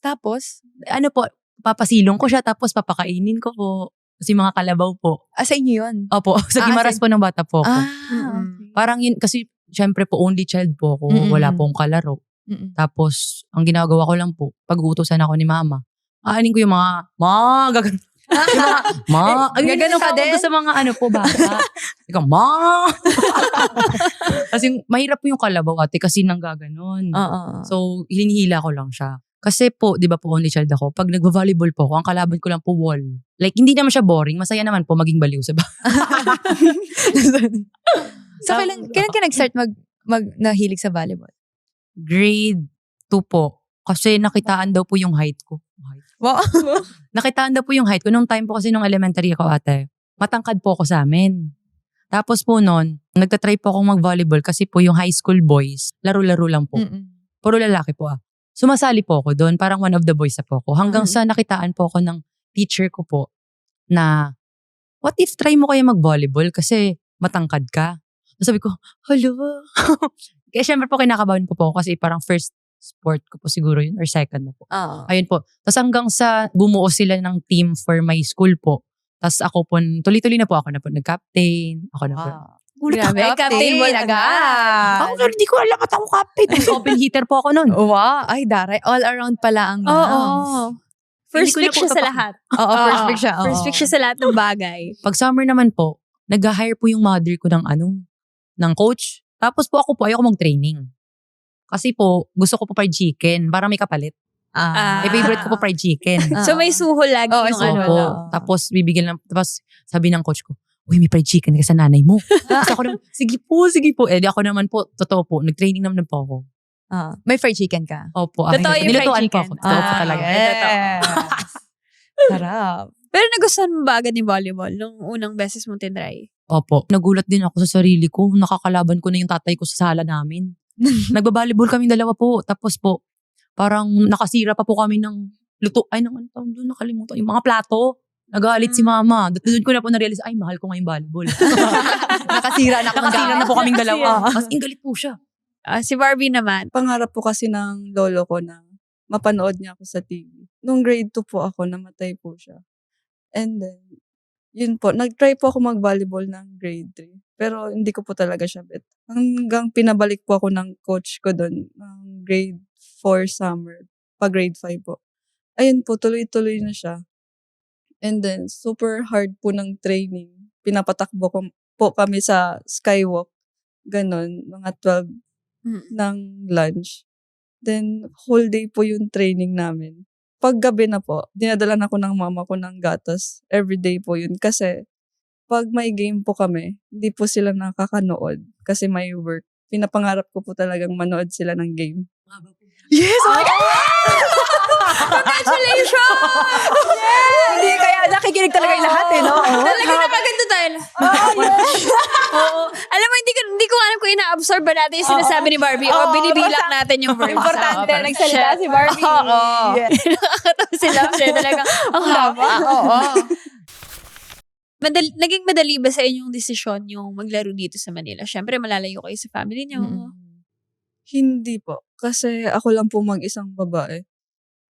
Tapos, Ano po, papasilong ko siya tapos papakainin ko po. Kasi mga kalabaw po. sa inyo yun? Opo, sa Guimaras po ng bata po ako. Okay. Parang yun, kasi syempre po only child po ako, wala pong kalaro. Tapos, ang ginagawa ko lang po, pag-uutosan ako ni mama, aanin ko yung mga, gaganon. Yung mga, Gaganon ka din? Sa mga ano po, bata. Ikaw, Kasi mahirap po yung kalabaw ate kasi nang gaganon. Oo. So, hinihila ko lang siya. Kasi po, di ba po only child ako, pag nagvo-volleyball po ako, ang kalaban ko lang po wall. Like, hindi naman siya boring. Masaya naman po maging baliw sa So, kailan ka nag-start nahilig sa volleyball? Grade 2 po. Kasi nakitaan daw po yung height ko. Wow. Nakitaan daw po yung height ko. Nung time po kasi nung elementary ako ate, matangkad po ako sa amin. Tapos po noon, nagtatry po akong mag-volleyball kasi po yung high school boys, laro-laro lang po. Puro lalaki po Sumasali po ako doon, parang one of the boys na po ako. Hanggang sa nakitaan po ako ng teacher ko po na, what if try mo kaya mag-volleyball kasi matangkad ka? So sabi ko, hello. Kaya syempre po kinakabahan po ako kasi parang first sport ko po siguro yun or second na po. Ayun po. Tapos hanggang sa bumuo sila ng team for my school po. Tapos ako po, tuloy-tuloy na po ako na po nag-captain. Ako na po. Gulat Grabe, ako. captain mo na Ako, sorry, di ko alam at ako captain. Open hitter po ako nun. Wow, ay daray. All around pala ang Oo. First Hindi ko na pick po siya sa tapak- lahat. Oo, first pick siya. First pick siya sa lahat ng bagay. Pag summer naman po, nag-hire po yung mother ko ng coach. Tapos po ako po, ayoko mag-training. Kasi po, gusto ko po fried chicken. Para may kapalit. Ah. Favorite ko po fried chicken. So may suhol lagi Oo, yung suhol. ano. Opo. wala. Tapos bibigyan lang, tapos sabi ng coach ko, uy, may fried chicken ka sa nanay mo. Tapos ako naman, sige po. Di ako naman po, totoo po, nag-training naman po ako. May fried chicken ka. Opo. Totoo yung fried Nilutuan chicken. po ako. Totoo po talaga. Yes. Sarap. Pero nagustuhan mo ba agad yung volleyball nung unang beses mong tinry? Opo. Nagulat din ako sa sarili ko. Nakakalaban ko na yung tatay ko sa sala namin. Nagbabalibol kaming dalawa po. Tapos po, parang nakasira pa po kami ng ano tawag doon, nakalimutan. Yung mga plato. Nagalit si mama. Doon ko na po na-realize, ay, mahal ko nga yung volleyball. Nakasira na Nakasira na po kaming dalawa. As in, galit po siya. Si Barbie naman. Pangarap po kasi ng lolo ko na mapanood niya ako sa TV. Nung grade 2 po ako, namatay po siya. And then, yun po, nag-try po ako mag-volleyball ng grade 3. Pero hindi ko po talaga siya bet. Hanggang pinabalik po ako ng coach ko doon ng grade 4 summer, pa grade 5 po. Ayun po, tuloy-tuloy na siya. And then, super hard po ng training. Pinapatakbo ko po kami sa skywalk. Ganon, mga 12 ng lunch. Then, whole day po yung training namin. Pag gabi na po, dinadala na ako ng mama ko ng gatas. Everyday po yun. Kasi, pag may game po kami, hindi po sila nakakanood. Kasi may work. Pinapangarap ko po talagang manood sila ng game. Yes! Oh my God! Congratulations! Hindi, kaya nakikinig talaga yung lahat no? Talaga nakaganto tayo. Oo. Alam mo, hindi ko alam kung ina-absorb ba natin yung sinasabi ni Barbie o binibilang natin yung words. Importante, Oo, nagsalita si Barbie. Yes. Nakakatawa sila kasi talagang ang haba. Oo. Naging madali ba sa inyong desisyon yung maglaro dito sa Manila? Siyempre, malalayo kayo sa family niyo. Hindi po. Kasi ako lang po mag-isang babae.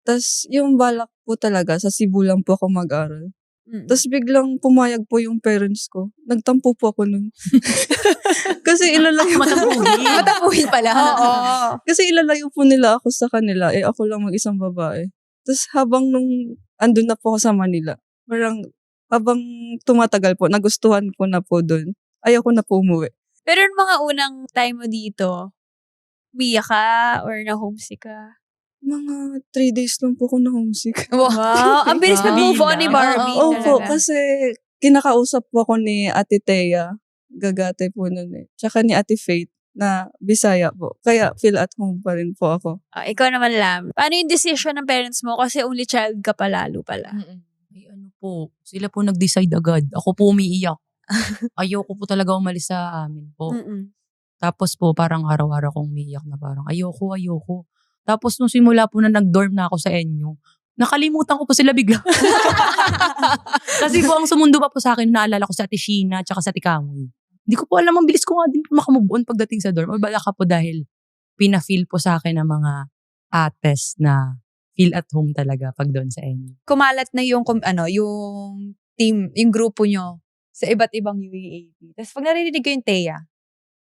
Tapos, yung balak po talaga, sa Cebu lang po ako mag-aral. Tapos biglang pumayag po yung parents ko. Nagtampo po ako nun. Kasi ilalayo Matapuhin pala. Oo. Kasi ilalayo po nila ako sa kanila. Ako lang mag-isang babae. Tapos habang nung andun na po ako sa Manila, parang habang tumatagal po, nagustuhan ko na po dun. Ayaw ko na po umuwi. Pero yung mga unang time mo dito, umiyak ka or na-homesick ka? Mga 3 days lang po ako na homesick. Wow, ang bilis mag-move on ni Barbie. Opo, talaga. kasi kinakausap po ako ni Ate Thea. Gagate po nun eh. Tsaka ni Ate Faith na Bisaya po. Kaya feel at home pa rin po ako. Ikaw naman, Lam. Paano yung decision ng parents mo? Kasi only child ka pa lalo pala. Ay, ano po, sila po nag-decide agad. Ako po umiiyak. Ayoko po talaga umalis sa amin po. Tapos po, parang araw-araw kong umiiyak na parang ayoko. Tapos nung simula po na nag-dorm na ako sa inyo, nakalimutan ko po sila bigla. Kasi po ang sumundo pa po sa akin, naalala ko sa Ate Sheena at sa Ate Kamoy. Hindi ko po alam, ang bilis ko nga din makamove on pagdating sa dorm. O bala ka po dahil pina-feel po sa akin ng mga ates na feel at home talaga pag doon sa inyo. Kumalat na yung team, yung grupo nyo sa iba't ibang UAAP. Tapos pag narinig ko yung Thea,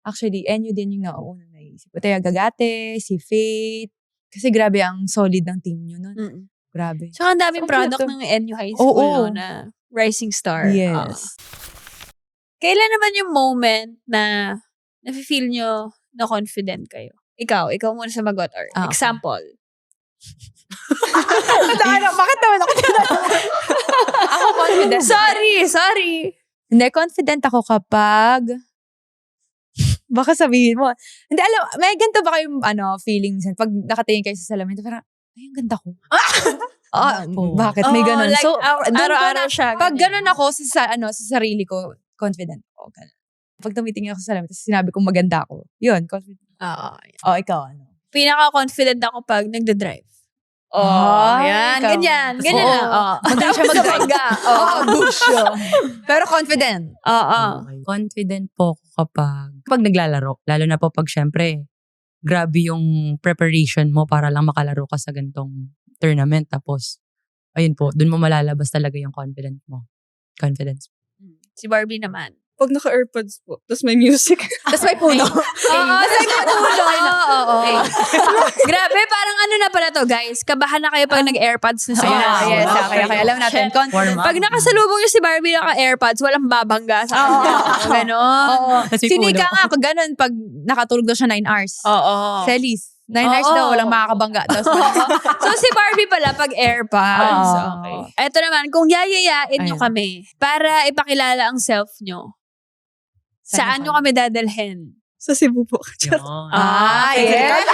actually, Enyo din yung nauuna naisip. Thea Gagate, si Faith. Kasi grabe ang solid ng team nyo nun. Grabe. Tsaka ang daming So, product cute ng NU High School Oo. no, na rising star. Yes. Kailan naman yung moment na nafe-feel nyo na confident kayo? Ikaw muna sa magot or Okay. example. Bakit naman ako Ako confident. Sorry. Hindi, confident ako kapag baka sabihin mo. Hindi, alam, may ganito ba kayong feeling minsan? Pag nakatingin kayo sa salamin, parang, ay, ang ganda ko. Bakit? May ganun. Like, So, doon ko araw-araw na- siya. pag ganun ako sa sarili ko, confident ako. Ganun. Pag tumitingin ako sa salamin, tapos sinabi kong maganda ako, yun, confident. Oo. Ikaw, ano? Pinaka-confident ako pag nagda-drive. Yan. ikaw. Ganyan Oo. lang. Magaling siya mag-drive. Bush. Pero confident. Oo. Okay. Confident po ako kapag naglalaro. Lalo na po pag syempre, grabe yung preparation mo para lang makalaro ka sa gantong tournament. Tapos, ayun po, dun mo malalabas talaga yung confidence mo. Si Barbie naman. Pag naka-airpods po, tapos may music. Tapos may puno. Oo, sa puno. Oo. Grabe, parang ano na pala to, guys. Kabahan na kayo pag nag-airpods na sila. Yes, okay. Alam natin. Warm up. Pag nakasalubong yung si Barbie naka-airpods, walang babangga sa kanya. Ganon. Oo. Kasi Sinika puno. nga ako ganun pag nakatulog daw siya 9 hours. Oo. Celis. 9 hours Oo. daw, walang makakabangga. Tapos, So si Barbie pala pag AirPods. Oo. Okay. Ito naman, kung yayayain nyo Ayan. kami para ipakilala ang self nyo, saan nyo kami dadalhin? Sa Cebu po. Yun. yes.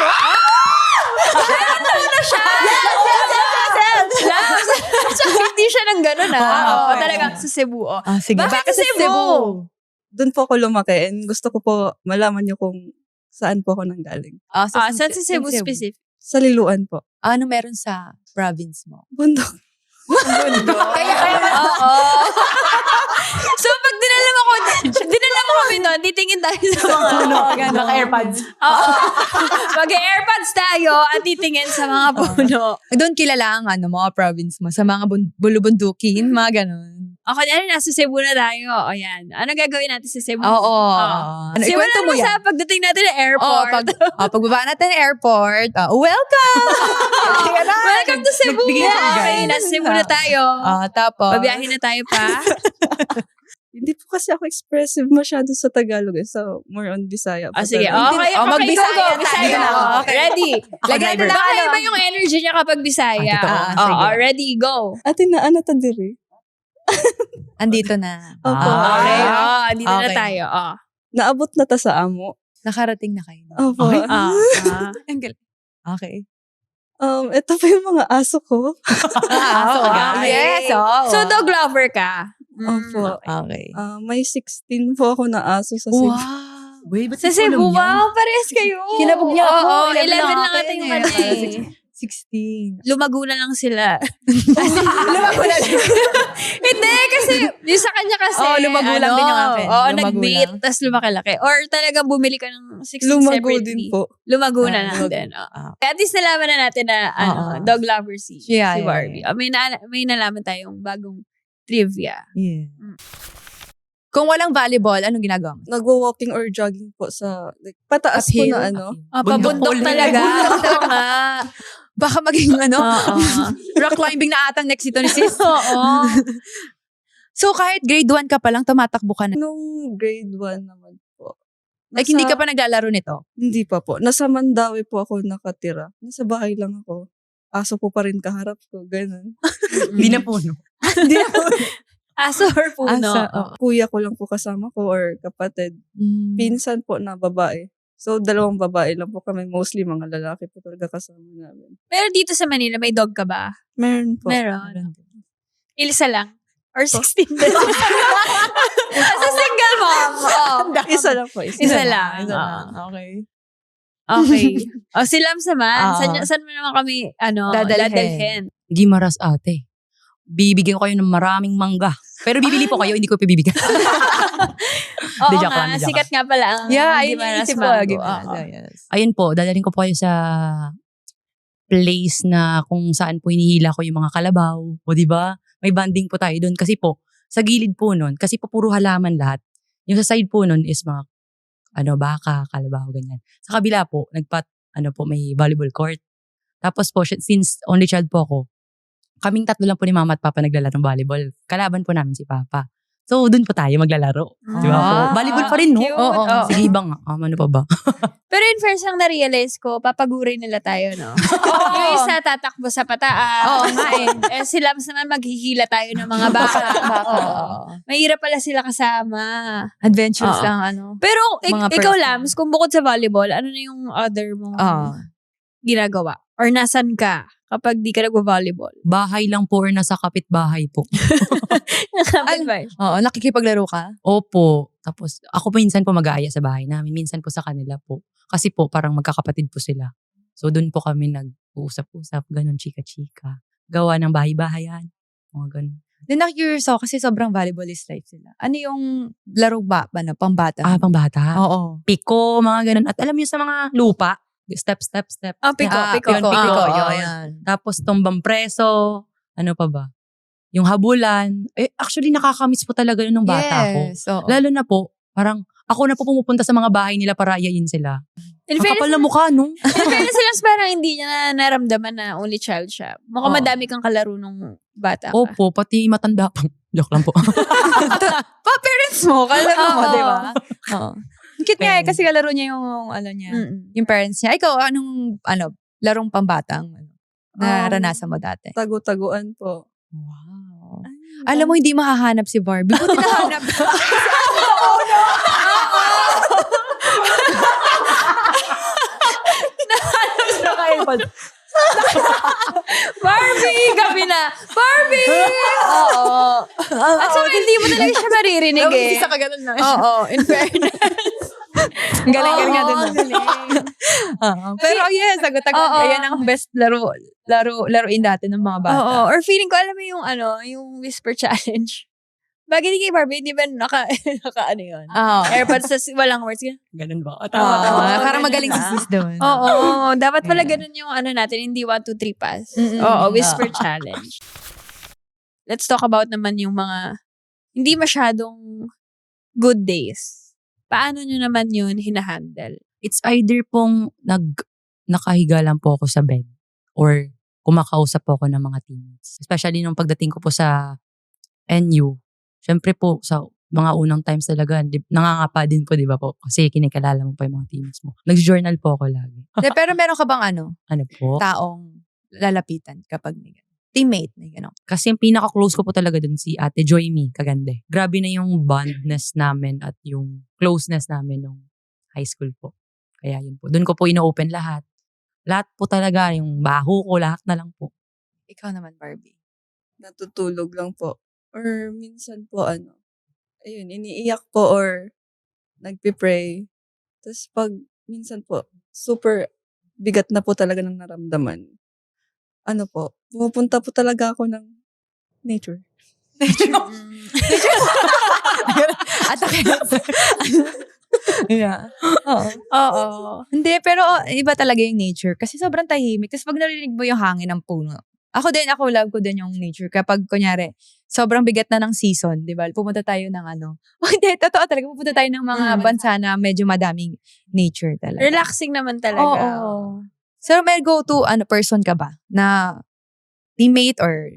So, hindi siya nang ganun Oo. talagang sa Cebu. Sige. Bakit sa Cebu? Doon po ako lumaki and gusto ko po malaman niyo kung saan po ako nanggaling. Saan sa Cebu specific? Sa Liloan po. Ano meron sa province mo? Bundok. Kaya Oo. So, pag dinala mo kami doon, titingin tayo sa mga Naka-airpods. Oo. Mag-airpods tayo at titingin sa mga puno. doon kilala ang mga province mo. Sa mga bulubundukin, mga ganun. Okay, nasa Cebu na tayo. O yan. Ano gagawin natin sa Cebu? Oo. Simulan Ikwento mo mo yan. sa pagdating natin ng airport. Pagbaba natin ng airport, welcome! Welcome to Cebu! Nagbigay ka agad. Okay, nasa Cebu na tayo. Tapos, Babiyahin na tayo pa. Hindi po kasi ako expressive masyado sa Tagalog. So, more on Bisaya po. Sige. talaga. Okay, mag-Bisaya go. Bisaya. tayo. Okay. Ready. Lagyan driver. na Baka iba yung energy niya kapag Bisaya. totoo. Oo, Sige. ready, go. Ate na, ano ta diri? andito na. Opo. Okay. Ah. Dito na Okay. tayo. Naabot na ta sa amo. Nakarating na kayo. Opo. Okay. Ang galing. Okay. Ito pa yung mga aso ko. Okay. Yes. So, dog lover ka? Opo. Okay. May 16 po ako na aso sa Cebu. Wow. Wait, ba't Sa di ko alam Cebu, yan? wow, pares kayo. Kinabog niya ako. Oo, 11 11 lang lang ata yung akin kanya eh. eh. 16. Lumago na lang sila. Lumago na lang. Hindi, kasi yung sa kanya kasi. lumago lang din yung akin. Oo, Lumago nag-beat, lang. tapos lumaki-laki. Or talagang bumili ka ng 16 Lumago separately. din po. Lumago na lang lumago. din. At least nalaman na natin na dog lover si Yeah, Barbie. yeah. May nalaman tayong bagong trivia. Yeah. Kung walang volleyball, anong ginagawa mo? Nagwo-walking or jogging po sa, like, pataas po Uphill? na ano. Pabundok Bundok talaga. Bundok Oo nga. Baka maging Oo. rock climbing na atang next ito ni sis. Oo. So kahit grade 1 ka pa lang, tumatakbo ka na. Nung grade 1 naman po. Like hindi ka pa naglalaro nito? Hindi pa po. Nasa Mandawi po ako nakatira. Nasa bahay lang ako. Aso po pa rin kaharap ko. Ganun. Hindi na puno. Aso or puno. Kuya ko lang po kasama ko or kapatid. Pinsan po na babae. So, 2 babae lang po kami. Mostly mga lalaki po talaga kasama namin. Pero dito sa Manila, may dog ka ba? Meron po. Meron. Ilisa lang. Or 16 na. As a single mom. Isa lang po. Isa lang. Okay. Okay. Si Lams naman. Oo. Saan mo naman kami Dadalhin. dadalhin? Hindi maras ate. Bibigyan ko kayo ng maraming mangga. Pero bibili po kayo, hindi ko pibibigyan. Oo joke nga, lang, joke sikat nga pala ang Yeah, Gimaras iniisip ko. Mango. Gimaras, Oo. yes. Ayun po, dadalhin ko po kayo sa place na kung saan po hinihila ko yung mga kalabaw. O di ba? May banding po tayo doon. Kasi po, sa gilid po nun, kasi po puro halaman lahat. Yung sa side po nun is mga baka, kalabaw, ganyan. Sa kabila po, may volleyball court. Tapos po, since only child po ako, kaming 3 lang po ni mama at papa naglalaro ng volleyball. Kalaban po namin si papa. So, dun po tayo maglalaro. Di ba po? Volleyball pa rin, no? Cute. Oo. Sige bang, ano pa ba? Pero in first lang na-realize ko, papagurin nila tayo, no? Yung isa tatakbo sa pataas. Oo nga eh. Si Lams naman maghihila tayo ng mga baka. Oo. Mahirap pala sila kasama. Adventures Oo. lang, Pero Mga ikaw, person. Lams, kung bukod sa volleyball, ano na yung other mong ginagawa? Or nasan ka kapag di ka nagvo-volleyball? Bahay lang po or nasa kapitbahay po. Kapit Oo, nakikipaglaro ka? Opo. Tapos, ako po minsan po mag-aaya sa bahay namin. Minsan po sa kanila po. Kasi po, parang magkakapatid po sila. So, doon po kami nag-uusap-usap. Ganon, chika-chika. Gawa ng bahay-bahayan. Mga ganon. Then na-curious ako kasi sobrang volleyballist life sila. Ano yung laro ba? Pambata? Pang-bata. Oo. Piko, mga ganon. At alam niyo sa mga lupa, step. Oh, piko. Yun, piko. Yun. Tapos, tumbang preso. Ano pa ba? yung habulan. Actually, nakakamiss po talaga yun nung bata ko. Yes. Oo. Lalo na po, parang ako na po pumupunta sa mga bahay nila para ayayin sila. In Ang kapal fairness, na mukha, no? in fairness sila, parang hindi niya na naramdaman na only child siya. Mukhang Oo. madami kang kalaro nung bata ka. Opo, pati matanda pa. Joke lang po. Pa-parents mo, kalaro mo, Oo. di ba? Oo. Cute nga eh, Parents. kasi kalaro niya yung, niya, Mm-mm. yung parents niya. Ikaw, anong, larong pambatang, naranasan mo dati? Tagu-taguan po. Wow. Alam mo, hindi mahahanap si Barbie. Buti nahanap. Barbie! Gabi na! Barbie! Oo. At saka hindi mo talaga siya maririnig eh. Isa ka ganun na. Oo, in fairness. Ang galing nga din. Oo, galing. Pero yes, sagot-sagot. Oo. Ayan ang best laruin dati ng mga bata. Oo. Or feeling ko, alam mo yung whisper challenge. Bagay di kay Barbie, di ba naka ano yun? Oo. AirPods, tas walang words. Ganun ba? Oo. Oo, Parang ganun magaling na. si sis doon. Oo. Dapat pala Ayan. ganun yung natin, hindi 1, 2, 3 pass. Mm-mm. Oo, whisper challenge. Let's talk about naman yung mga hindi masyadong good days. Paano nyo naman yun hinahandle? It's either pong nakahiga lang po ako sa bed or kumakausap po ako ng mga teammates. Especially nung pagdating ko po sa NU. Siyempre po, sa mga unang times talaga, nangangapa din po, di ba po? Kasi kinikalala mo pa yung mga teammates mo. Nag-journal po ako lagi. Pero meron ka bang Ano po? taong lalapitan kapag may gano'n? Teammate na gano'n. Kasi yung pinaka-close ko po talaga dun si Ate Joyme Kagande. Grabe na yung bondness namin at yung closeness namin nung high school po. Kaya yun po. Dun ko po ino-open lahat. Lahat po talaga, yung baho ko, lahat na lang po. Ikaw naman, Barbie. Natutulog lang po. Or minsan po ayun, iniiyak po or nagpipray. Tapos pag minsan po, super bigat na po talaga ng naramdaman. Pumupunta po talaga ako ng nature. At yeah. Oo. Oo. Hindi, pero iba talaga yung nature. Kasi sobrang tahimik. Tapos pag narinig mo yung hangin ng puno. Ako love ko din yung nature. Kapag, kunyari, sobrang bigat na ng season, di ba? Pumunta tayo ng hindi, totoo talaga. Pupunta tayo ng mga bansa na medyo madaming nature talaga. Relaxing naman talaga. Oo. So, may go-to person ka ba? Na teammate or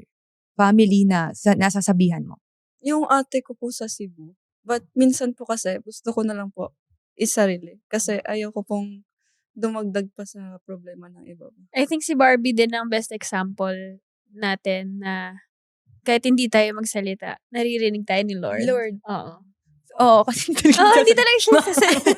family na nasasabihan mo? Yung ate ko po sa Cebu. But minsan po kasi, gusto ko na lang po isarili. Kasi ayaw ko pong dumagdag pa sa problema ng iba. I think si Barbie din ang best example natin na kahit hindi tayo magsalita, naririnig tayo ni Lord. Oo. Oo, kasi Hindi talaga siya sasalita.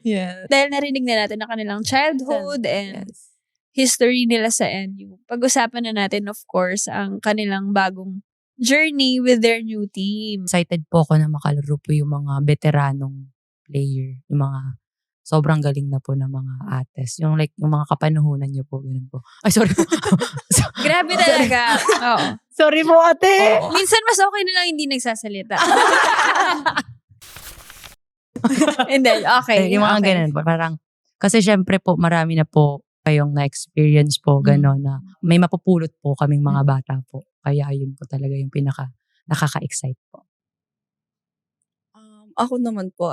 yeah. Dahil narinig na natin na kanilang childhood and Yes. history nila sa NU. Pag-usapan na natin, of course, ang kanilang bagong journey with their new team. Excited po ako na makalaro po yung mga veteranong player. Yung mga sobrang galing na po ng mga ates. Yung mga kapanuhunan niyo po. Ganun po. Ay, sorry po. Grabe talaga. Oo. Sorry po, ate. Minsan mas okay na lang hindi nagsasalita. Hindi, okay. Yung mga okay. ganun po. Parang, kasi syempre po, marami na po kayong na-experience po, gano'n na may mapupulot po kaming mga bata po. Kaya yun po talaga yung pinaka nakaka-excite po. Ako naman po,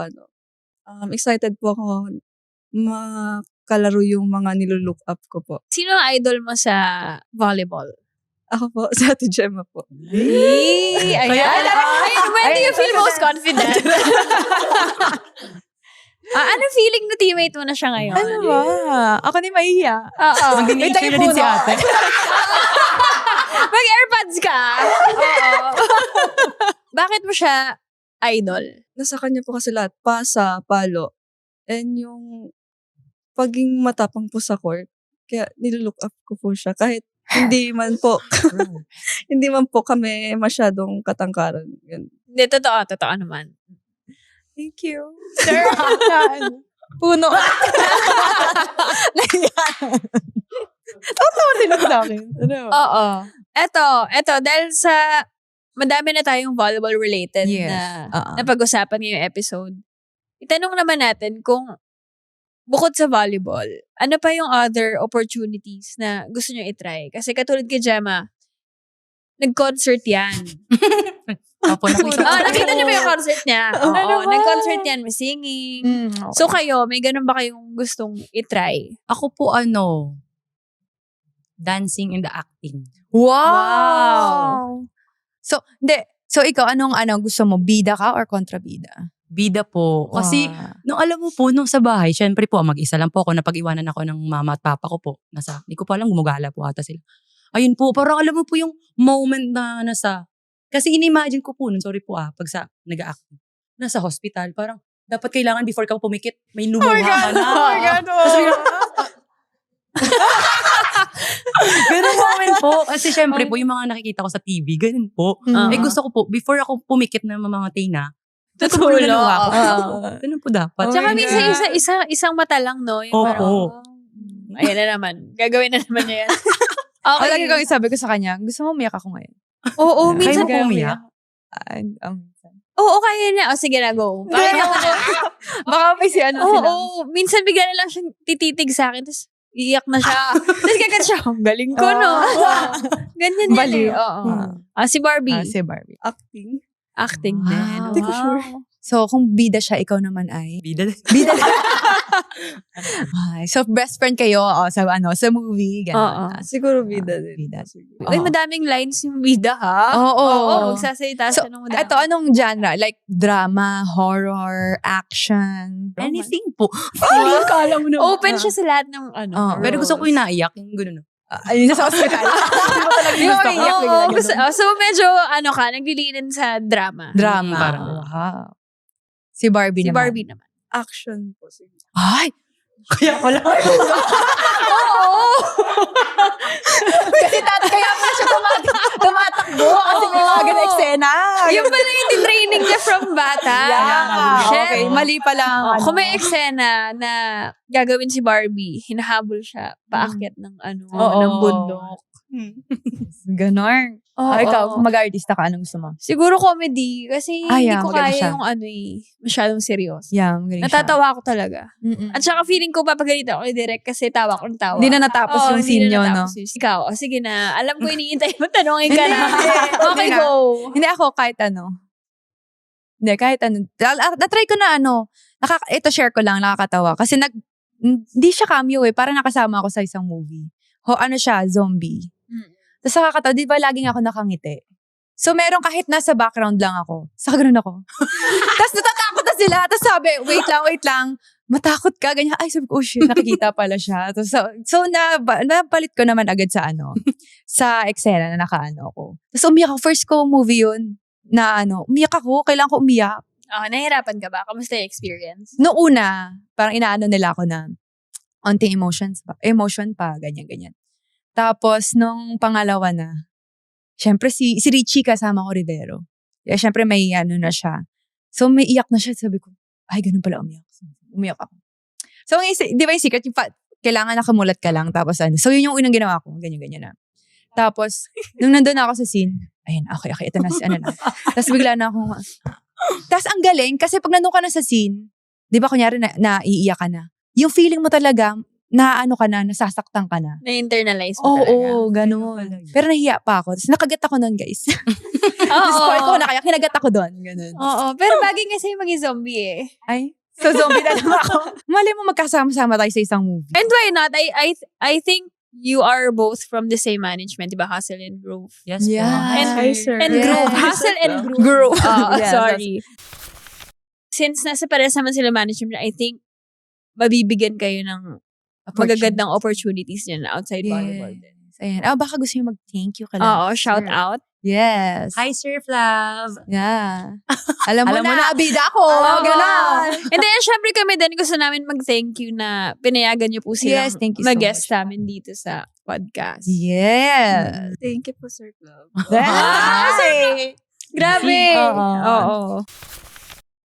excited po ako makalaro yung mga nilulook up ko po. Sino ang idol mo sa volleyball? Ako po, sa Ate Gemma po. Ayan. When do you feel most confident? Ano feeling no teammate mo na siya ngayon? Ano ba? Ako ni mahiya. Oo. Mag-nature na din si ate. Mag-airpods ka. Oo. Bakit mo siya idol? Nasa kanya po kasi lahat, pasa, palo, and yung paging matapang po sa court. Kaya nilulook up ko po siya. Kahit hindi man po, hindi man po kami masyadong katangkaran. Yan. Hindi, totoo naman. Thank you. Sir, Puno. Totoo din sa akin. Oo. Eto, dahil sa madami na tayong volleyball related Yes. na pag-usapan ngayong episode. Itanong naman natin kung bukod sa volleyball, ano pa yung other opportunities na gusto nyo itry? Kasi katulad kay Gemma, nag-concert yan. Opo, nakita ko. Nakita niyo ba yung concert niya? Oo, naman? nag-concert yan, may singing. Okay. So kayo, may ganun ba kayong gustong itry? Ako po dancing and the acting. Wow! So, hindi. So, ikaw, anong gusto mo? Bida ka or kontrabida? Bida po. Kasi, Wow. alam mo po, nung sa bahay, syempre po, mag-isa lang po ako, napag-iwanan ako ng mama at papa ko po. Hindi ko pa alam, gumagala po ata sila. Ayun po, parang alam mo po yung moment na kasi in-imagine ko po nun, sorry po pag nag-acting, nasa hospital, parang, dapat kailangan before ka pumikit, may lumuha ka na. Oh my God! Tapos biglang, ganun moment po. Kasi syempre po, yung mga nakikita ko sa TV, ganun po. Uh-huh. Gusto ko po, before ako pumikit na mamamatay na, Tutulog. ako. Oo. Ganun po dapat. Tsaka my minsan God. isang mata lang, no? Yung Opo. parang, ayan na naman. Gagawin na naman niya yan. Okay. Lagi kong sabi ko sa kanya, gusto mo umiyak ako ngayon? Oo, Kaya minsan. mo po umiyak? Oo, kaya niya. O, sige na, go. Pakita mo na. Baka may si ano sila. Oo, minsan bigla na lang siyang tititig sa akin, tapos iiyak na siya. Tapos kagad siya, "Ang galing ko, no? Ganyan yan Baliw. eh. Oo. Si Barbie. Si Barbie. Acting. Acting Wow. din. Hindi ko sure. So, kung bida siya, ikaw naman ay? Bida. Bida. Ay, so, best friend kayo sa movie. Oo. Ganun. Siguro bida din. Bida. Siguro. Uy, Oo. madaming lines yung bida, ha? Oo. magsasalita So, siya ng madami. ito, anong genre? Like, drama, horror, action? Anything po. Kala mo naman. Open siya sa lahat ng Oo. Pero gusto ko yung naiyak, yung gano'n. Ayun, sa hospital. Di mo maiiyak bigla. Oo, ganun. so medyo, naglilinin sa drama. Drama. Parang- Wow. Si Barbie Si naman. Barbie naman. Action po siguro. Ay! Kaya pala. Kasi kaya pa siya tumatakbo kasi may mga ganang eksena. Yung pala yung training niya from bata. Yeah. Shit. Okay, mali pa lang. Kung may eksena na gagawin si Barbie, hinahabol siya paakyat ng Oo. ng bundok. Ganon. Oo. Ikaw, kung mag-artista ka, anong gusto mo? Siguro comedy kasi Ah, hindi yeah, ko maganda kaya siya. yung masyadong seryoso. Yeah, magaling siya. Natatawa ko talaga. Mm-mm. At saka feeling ko papagalitan ako ni Direk kasi tawa ko ng tawa. Hindi na natapos yung scene hindi nyo, na no? natapos yung scene. Ikaw, sige na. Alam ko iniintay mo, tanongin ka Hindi, na. hindi. Okay, Hindi na. go. Hindi ako, kahit ano. Hindi, kahit ano. Na-try ko na ito share ko lang, nakakatawa. Kasi hindi siya cameo parang nakasama ako sa isang movie. Siya, zombie. Tapos nakakatawa, di ba laging ako nakangiti? So, meron kahit nasa background lang ako. Saka ganun ako. Tapos natatakot na sila. Tapos sabi, wait lang. Matakot ka, ganyan. Ay, sabi ko, oh shit, nakikita pala siya. Tapos, napalit ko naman agad sa sa eksena na nakaano ako. Tapos umiyak ako. First ko movie yun na umiyak ako. Kailangan ko umiyak. Nahihirapan ka ba? Kamusta yung experience? Noong una, parang inaano nila ako na onting emotion pa, ganyan. Tapos, nung pangalawa na, syempre si Richie kasama ko Rivero. Kaya syempre may na siya. So may iyak na siya. Sabi ko, ay ganun pala umiyak. Umiyak ako. So di ba yung secret, kailangan nakamulat ka lang. Tapos so yun yung unang ginawa ko. Ganyan na. Tapos, nung nandun ako sa scene, ayun, okay, ito na si na. Tapos bigla na ako, tapos ang galing, kasi pag nandun ka na sa scene, di ba kunyari naiiyak ka na, yung feeling mo talaga, nasasaktan ka na. Na-internalize mo talaga. Oo, ganun. Pero nahiya pa ako. Tapos nakagat ako nun, guys. Oo. Tapos ko na kaya, kinagat ako doon. Ganun. Oo. Pero bagay nga sa'yo maging zombie eh. Ay, so zombie na naman ako. Mali mo magkasama-sama tayo sa isang movie. And why not? I think you are both from the same management, diba? Hustle and Groove. Yes Yeah. po. And, Hi, sir. and Yes. Groove. Hustle and Groove. Groove. Yes, Sorry. Since nasa pares naman sila management, I think mabibigyan kayo ng magagandang opportunities dyan outside volleyball. din. Ayan. Baka gusto nyo mag-thank you ka lang. Oo, shout out. Yes. Hi, Sir Flav. Yeah. Alam mo Alam mo na, na. bida ko. Oo. Ganon. And then, syempre kami din, gusto namin mag-thank you na pinayagan niyo po silang Yes, thank you so mag-guest much. sa amin dito sa podcast. Yes. Thank you po, Sir Club. Ay! Grabe! Oo. Oo.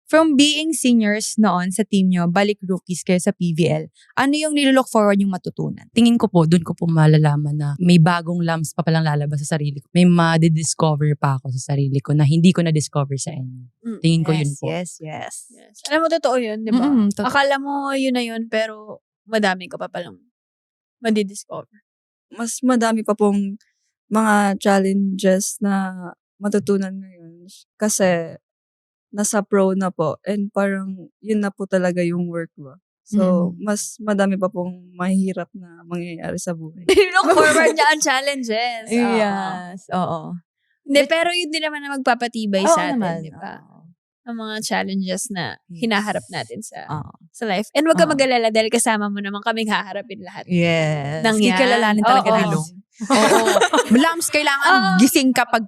From being seniors noon sa team nyo, balik rookies kayo sa PVL, ano yung nilook forward yung matutunan? Tingin ko po, dun ko po malalaman na may bagong lamps pa palang lalabas sa sarili ko. May ma-discover pa ako sa sarili ko na hindi ko na-discover sa inyo. Tingin ko yun po. Yes. Yes. Alam mo, totoo yun, di ba? Totoo. Akala mo yun na yun, pero madami ka pa palang madidiscover. Mas madami pa pong mga challenges na matutunan ngayon kasi nasa pro na po and parang yun na po talaga yung work ba. So, mas madami pa pong mahirap na mangyayari sa buhay. Look forward niya ang challenges. Oo. Yes. Oo. Hindi, pero yun din naman na magpapatibay Oo sa atin, naman. di ba? Oo. Ang mga challenges na Yes. hinaharap natin sa Oo. life. And wag ka Oo. mag-alala dahil kasama mo naman kaming haharapin lahat. Yes. Nang yan. Kikalalanin talaga Oo. nila. Oo. Lams, kailangan gising kapag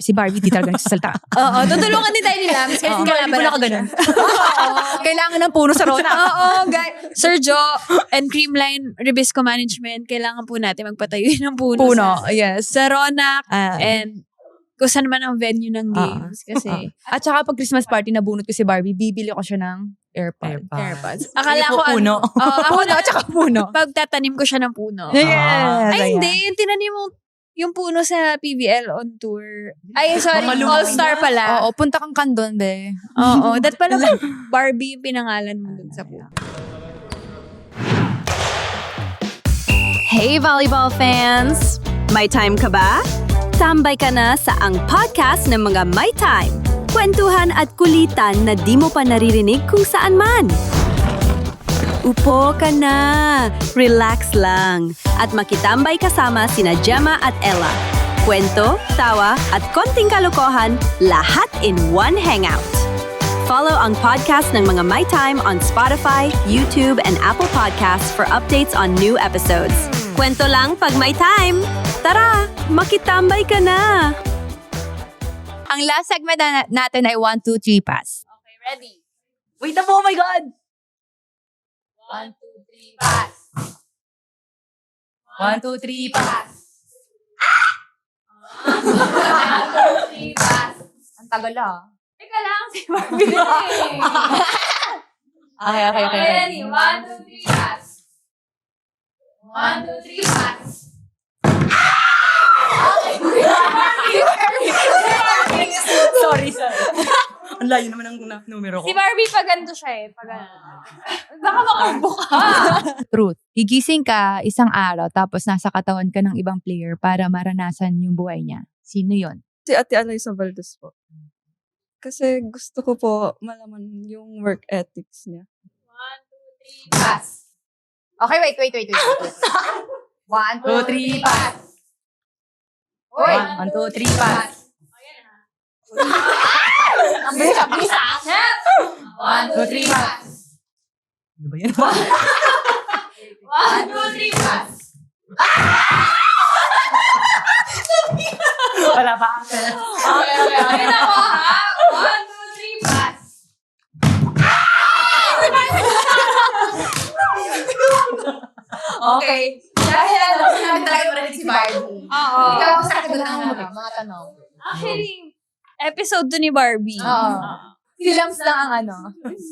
si Barbie di talaga nagsasalta. Oo, tutulungan din tayo ni Lams kasi Oo. kalaban Hindi ko natin nakaganon. siya. Kailangan ng puno sa Rona. Oo, guys. Sir Joe and Creamline Ribisco Management, kailangan po natin magpatayo ng puno. Puno, yes. Sa Ronac Ah. and kung saan man ang venue ng games. Kasi At saka pag Christmas party nabunot ko si Barbie, bibili ko siya ng AirPods. AirPods. Akala Hindi ko po puno. ako Puno at saka puno. pagtatanim ko siya ng puno. Yes. Ay, ayan. hindi. Yung tinanim mo yung puno sa PBL on tour. Ay, sorry. Baka lumaki All-Star na. pala. Oo, punta kang kandon, be. Oo. That pala Barbie yung pinangalan mo dun sa puno. Hey volleyball fans! May time ka ba? Tambay ka na sa ang podcast ng mga May Time. Kwentuhan at kulitan na di mo pa naririnig kung saan man. Upo ka na, relax lang, at makitambay kasama sina Gemma at Ella. Kwento, tawa, at konting kalokohan, lahat in one hangout. Follow ang podcast ng mga My Time on Spotify, YouTube, and Apple Podcasts for updates on new episodes. Kwento lang pag may time. Tara, makitambay ka na! Ang last segment natin ay 1, 2, 3 pass. Okay, ready? Wait na po, oh my God! 1, 2, 3, pass. 1, 2, 3, pass. 1, 2, 3, pass. Ang tagal Teka lang, si Barbie na Okay. Ready? 1, 2, 3, pass. 1, 2, 3, pass. Sorry. Ang layo naman ang numero ko. Si Barbie pag ganito siya eh. Pag baka makambo ka. Truth. Gigising ka isang araw tapos nasa katawan ka ng ibang player para maranasan yung buhay niya. Sino yon? Si Ate Alaysa Valdez po. Kasi gusto ko po malaman yung work ethics niya. 1, 2, 3, pass. Okay, wait. 1, 2, 3, pass. 1, 2, 3, pass. Ang bilis ah. 1, 2, 3, pass. Ano ba yan? 1, 2, 3, pass. Wala pa. Okay na ko ha. 1, 2, 3, pass. Okay. Dahil sinabi talaga marinig si Barbie. Oo. Ikaw ang sagot ng mga tanong. Actually, episode 2 ni Barbie. Oo. Si Lams lang ang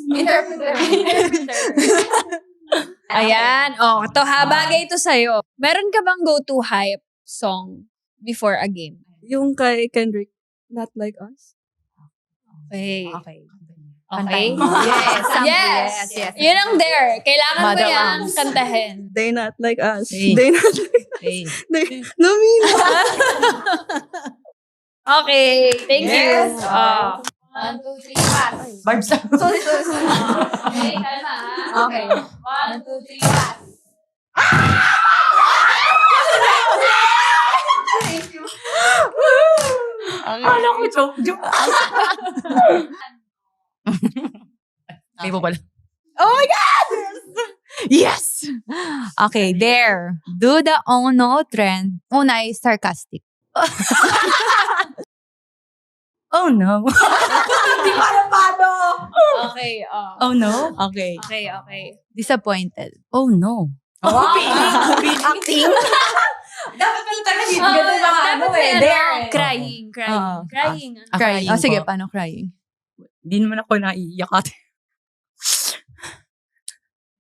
interpreter. Ayan. Oh, ito ha. Bagay ito sa'yo. Meron ka bang go-to hype song before a game? Yung kay Kendrick, Not Like Us. Okay. Okay. Okay? Yes. Yes. Yun ang there. Kailangan mo Mother yan Arms. kantahin. They Not Like Us. Hey. They Not Like Hey. They, no, mean. Okay. Thank Yes. you. Oh. 1, 2, 3, pass. Barbs. Sorry. Okay, kalma ha. Okay. 1, 2, 3, pass. Akala ko joke. Hindi po pala. Oh my God! Yes! Okay, there. Do the ono trend. Una ay sarcastic. Oh no. Okay. Oh. Oh no. Okay. Okay. Disappointed. Oh no. Acting? Dapat pala talaga dito. Ganun mga ano eh. There. Crying. Oo. Crying. Crying. Crying Oh, sige, po. paano crying? Hindi naman ako naiiyak ate.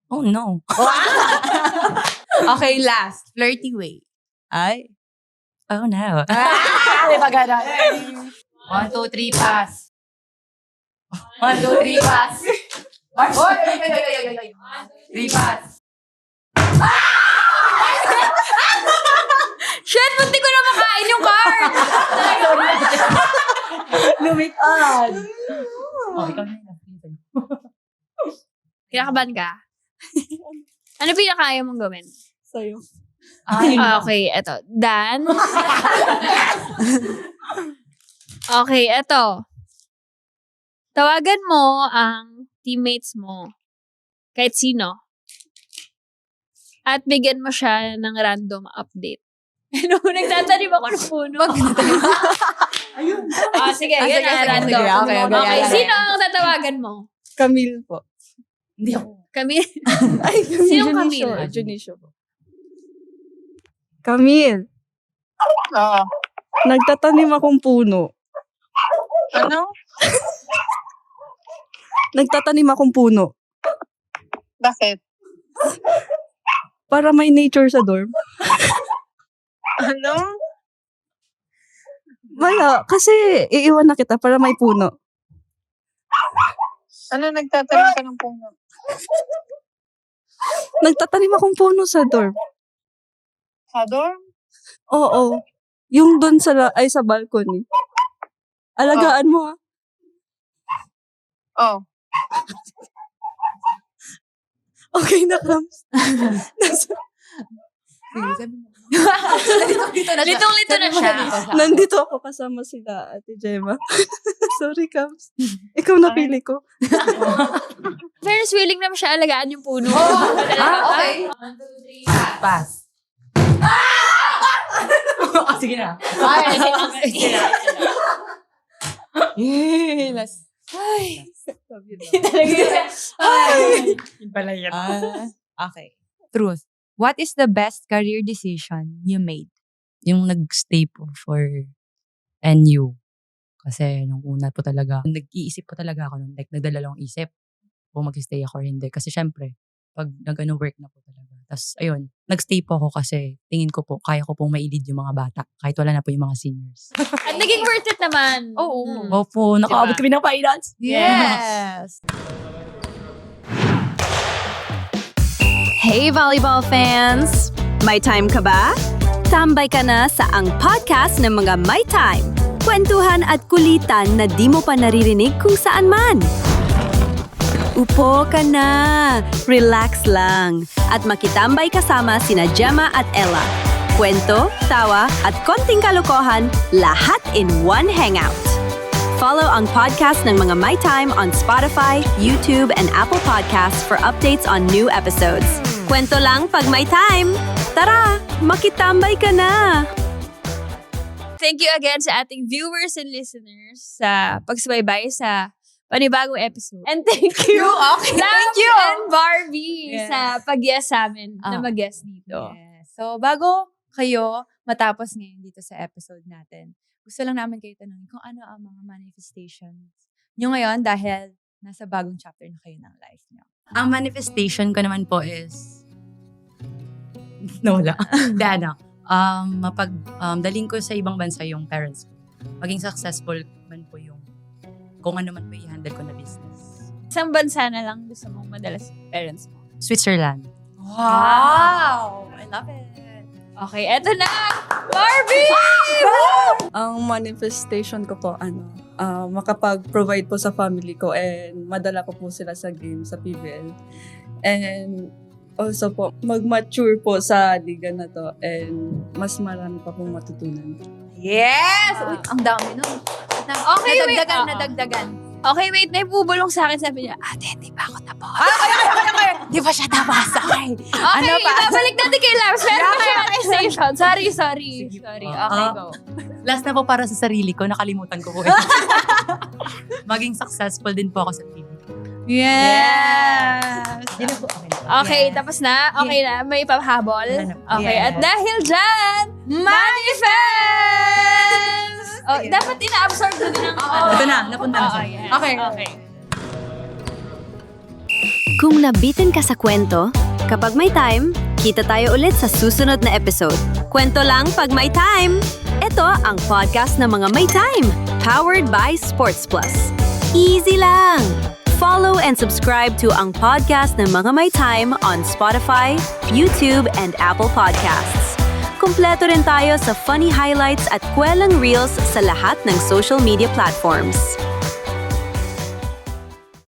Oh no. Okay, last. Flirty way. Ay. Oh no. Di ba gano'n? 1, 2, 3, pass. 1, 2, 3, pass. 1, 3, pass. Shit! munti ko na makain yung card! Lumikad! Oh, ikaw na yun. Kinakabahan ka? Ano pinakaya mong gawin? Sa'yo. Okay, eto. Dan? Okay, eto. Tawagan mo ang teammates mo. Kahit sino. At bigyan mo siya ng random update. Ano, nagtatanim ako ng puno. Sige, yan na, random. Okay, sino ang tatawagan mo? Camille po. Hindi ako. Camille? Ay, Sinong Junicio. Camille? Junicio po. Camille. Nagtatanim akong puno. Ano? Nagtatanim akong puno. Bakit? Para may nature sa dorm. Ano? Wala. Kasi iiwan na kita para may puno. Ano nagtatanim ka ng puno? Nagtatanim akong puno sa dorm. Sa dorm? Oo. Yung doon sa balcony. Alagaan mo, ha? Oh. Okay na, Clams. Litong-lito na siya. Nandito ako kasama sila, Ate Gemma. Sorry, Clams. Ikaw napili ko. Fairness, willing naman siya alagaan yung puno. Okay. 1, 2, 3, Pass. Sige na. Yes. Yun pala yan. Okay. Truth. What is the best career decision you made? Yung nag-stay po for NU. Kasi nung una po talaga, nag-iisip po talaga ako nun. Like, nagdalalawang isip kung mag-stay ako or hindi. Kasi syempre, pag nag-work na po talaga. Tapos, ayun, nag-stay po ako kasi tingin ko po, kaya ko pong ma-lead yung mga bata. Kahit wala na po yung mga seniors. At naging worth it naman. Oo. Opo, nakaabot kami ng finance. Yes. Hey volleyball fans! May time ka ba? Tambay ka na sa ang podcast ng mga May Time. Kwentuhan at kulitan na di mo pa naririnig kung saan man. Upo ka na, relax lang, at makitambay kasama sina Gemma at Ella. Kwento, tawa, at konting kalokohan, lahat in one hangout. Follow ang podcast ng mga My Time on Spotify, YouTube, and Apple Podcasts for updates on new episodes. Kwento lang pag may time. Tara, makitambay ka na! Thank you again sa ating viewers and listeners sa pagsubaybay sa panibagong episode. And thank you, Thank you. and Barbie Yes. sa pag-guest sa amin na Ah. mag-guest dito. Yes. So, bago kayo matapos ngayon dito sa episode natin, gusto lang namin kayo tanongin kung ano ang mga manifestations nyo ngayon dahil nasa bagong chapter na kayo ng life nyo. Ang manifestation ko naman po is nawala. Dana. Daling ko sa ibang bansa yung parents ko. Maging successful man po yung kung ano man po i-handle ko na business. Isang bansa na lang gusto mong madala sa parents mo. Switzerland. Wow! I love it. Okay, eto na! Barbie! Ang manifestation ko po, makapag-provide po sa family ko and madala ko po sila sa game, sa PBL. And also po, mag-mature po sa liga na to and mas marami pa pong matutunan. Yes! Uy, ang dami nun. Okay, wait. Nadagdagan. Okay, wait. May bubulong sa akin. Sabi niya, ate, hindi pa ako tapos. Di ba siya tapos? Okay. Okay, Ano pa? ibabalik natin kay Labs. Meron pa siya manifestation. Sorry. Sige Okay, po. go. Last na po para sa sarili ko, nakalimutan ko po. Maging successful din po ako sa TV. Yes! Yun na po. Okay. Okay, Yes. tapos na? Okay na? May pahabol? Wala na. Okay, Yes. at dahil dyan, manifest! Oh, Sige. dapat ina-absorb na din ang Ito na, napunta na siya. yes. Okay. Okay. Kung nabitin ka sa kwento, kapag may time, kita tayo ulit sa susunod na episode. Kwento lang pag may time! Ito ang podcast ng mga may time, powered by Sports Plus. Easy lang! Follow and subscribe to ang podcast ng mga may time on Spotify, YouTube, and Apple Podcasts. Kumpleto rin tayo sa funny highlights at kwelang reels sa lahat ng social media platforms.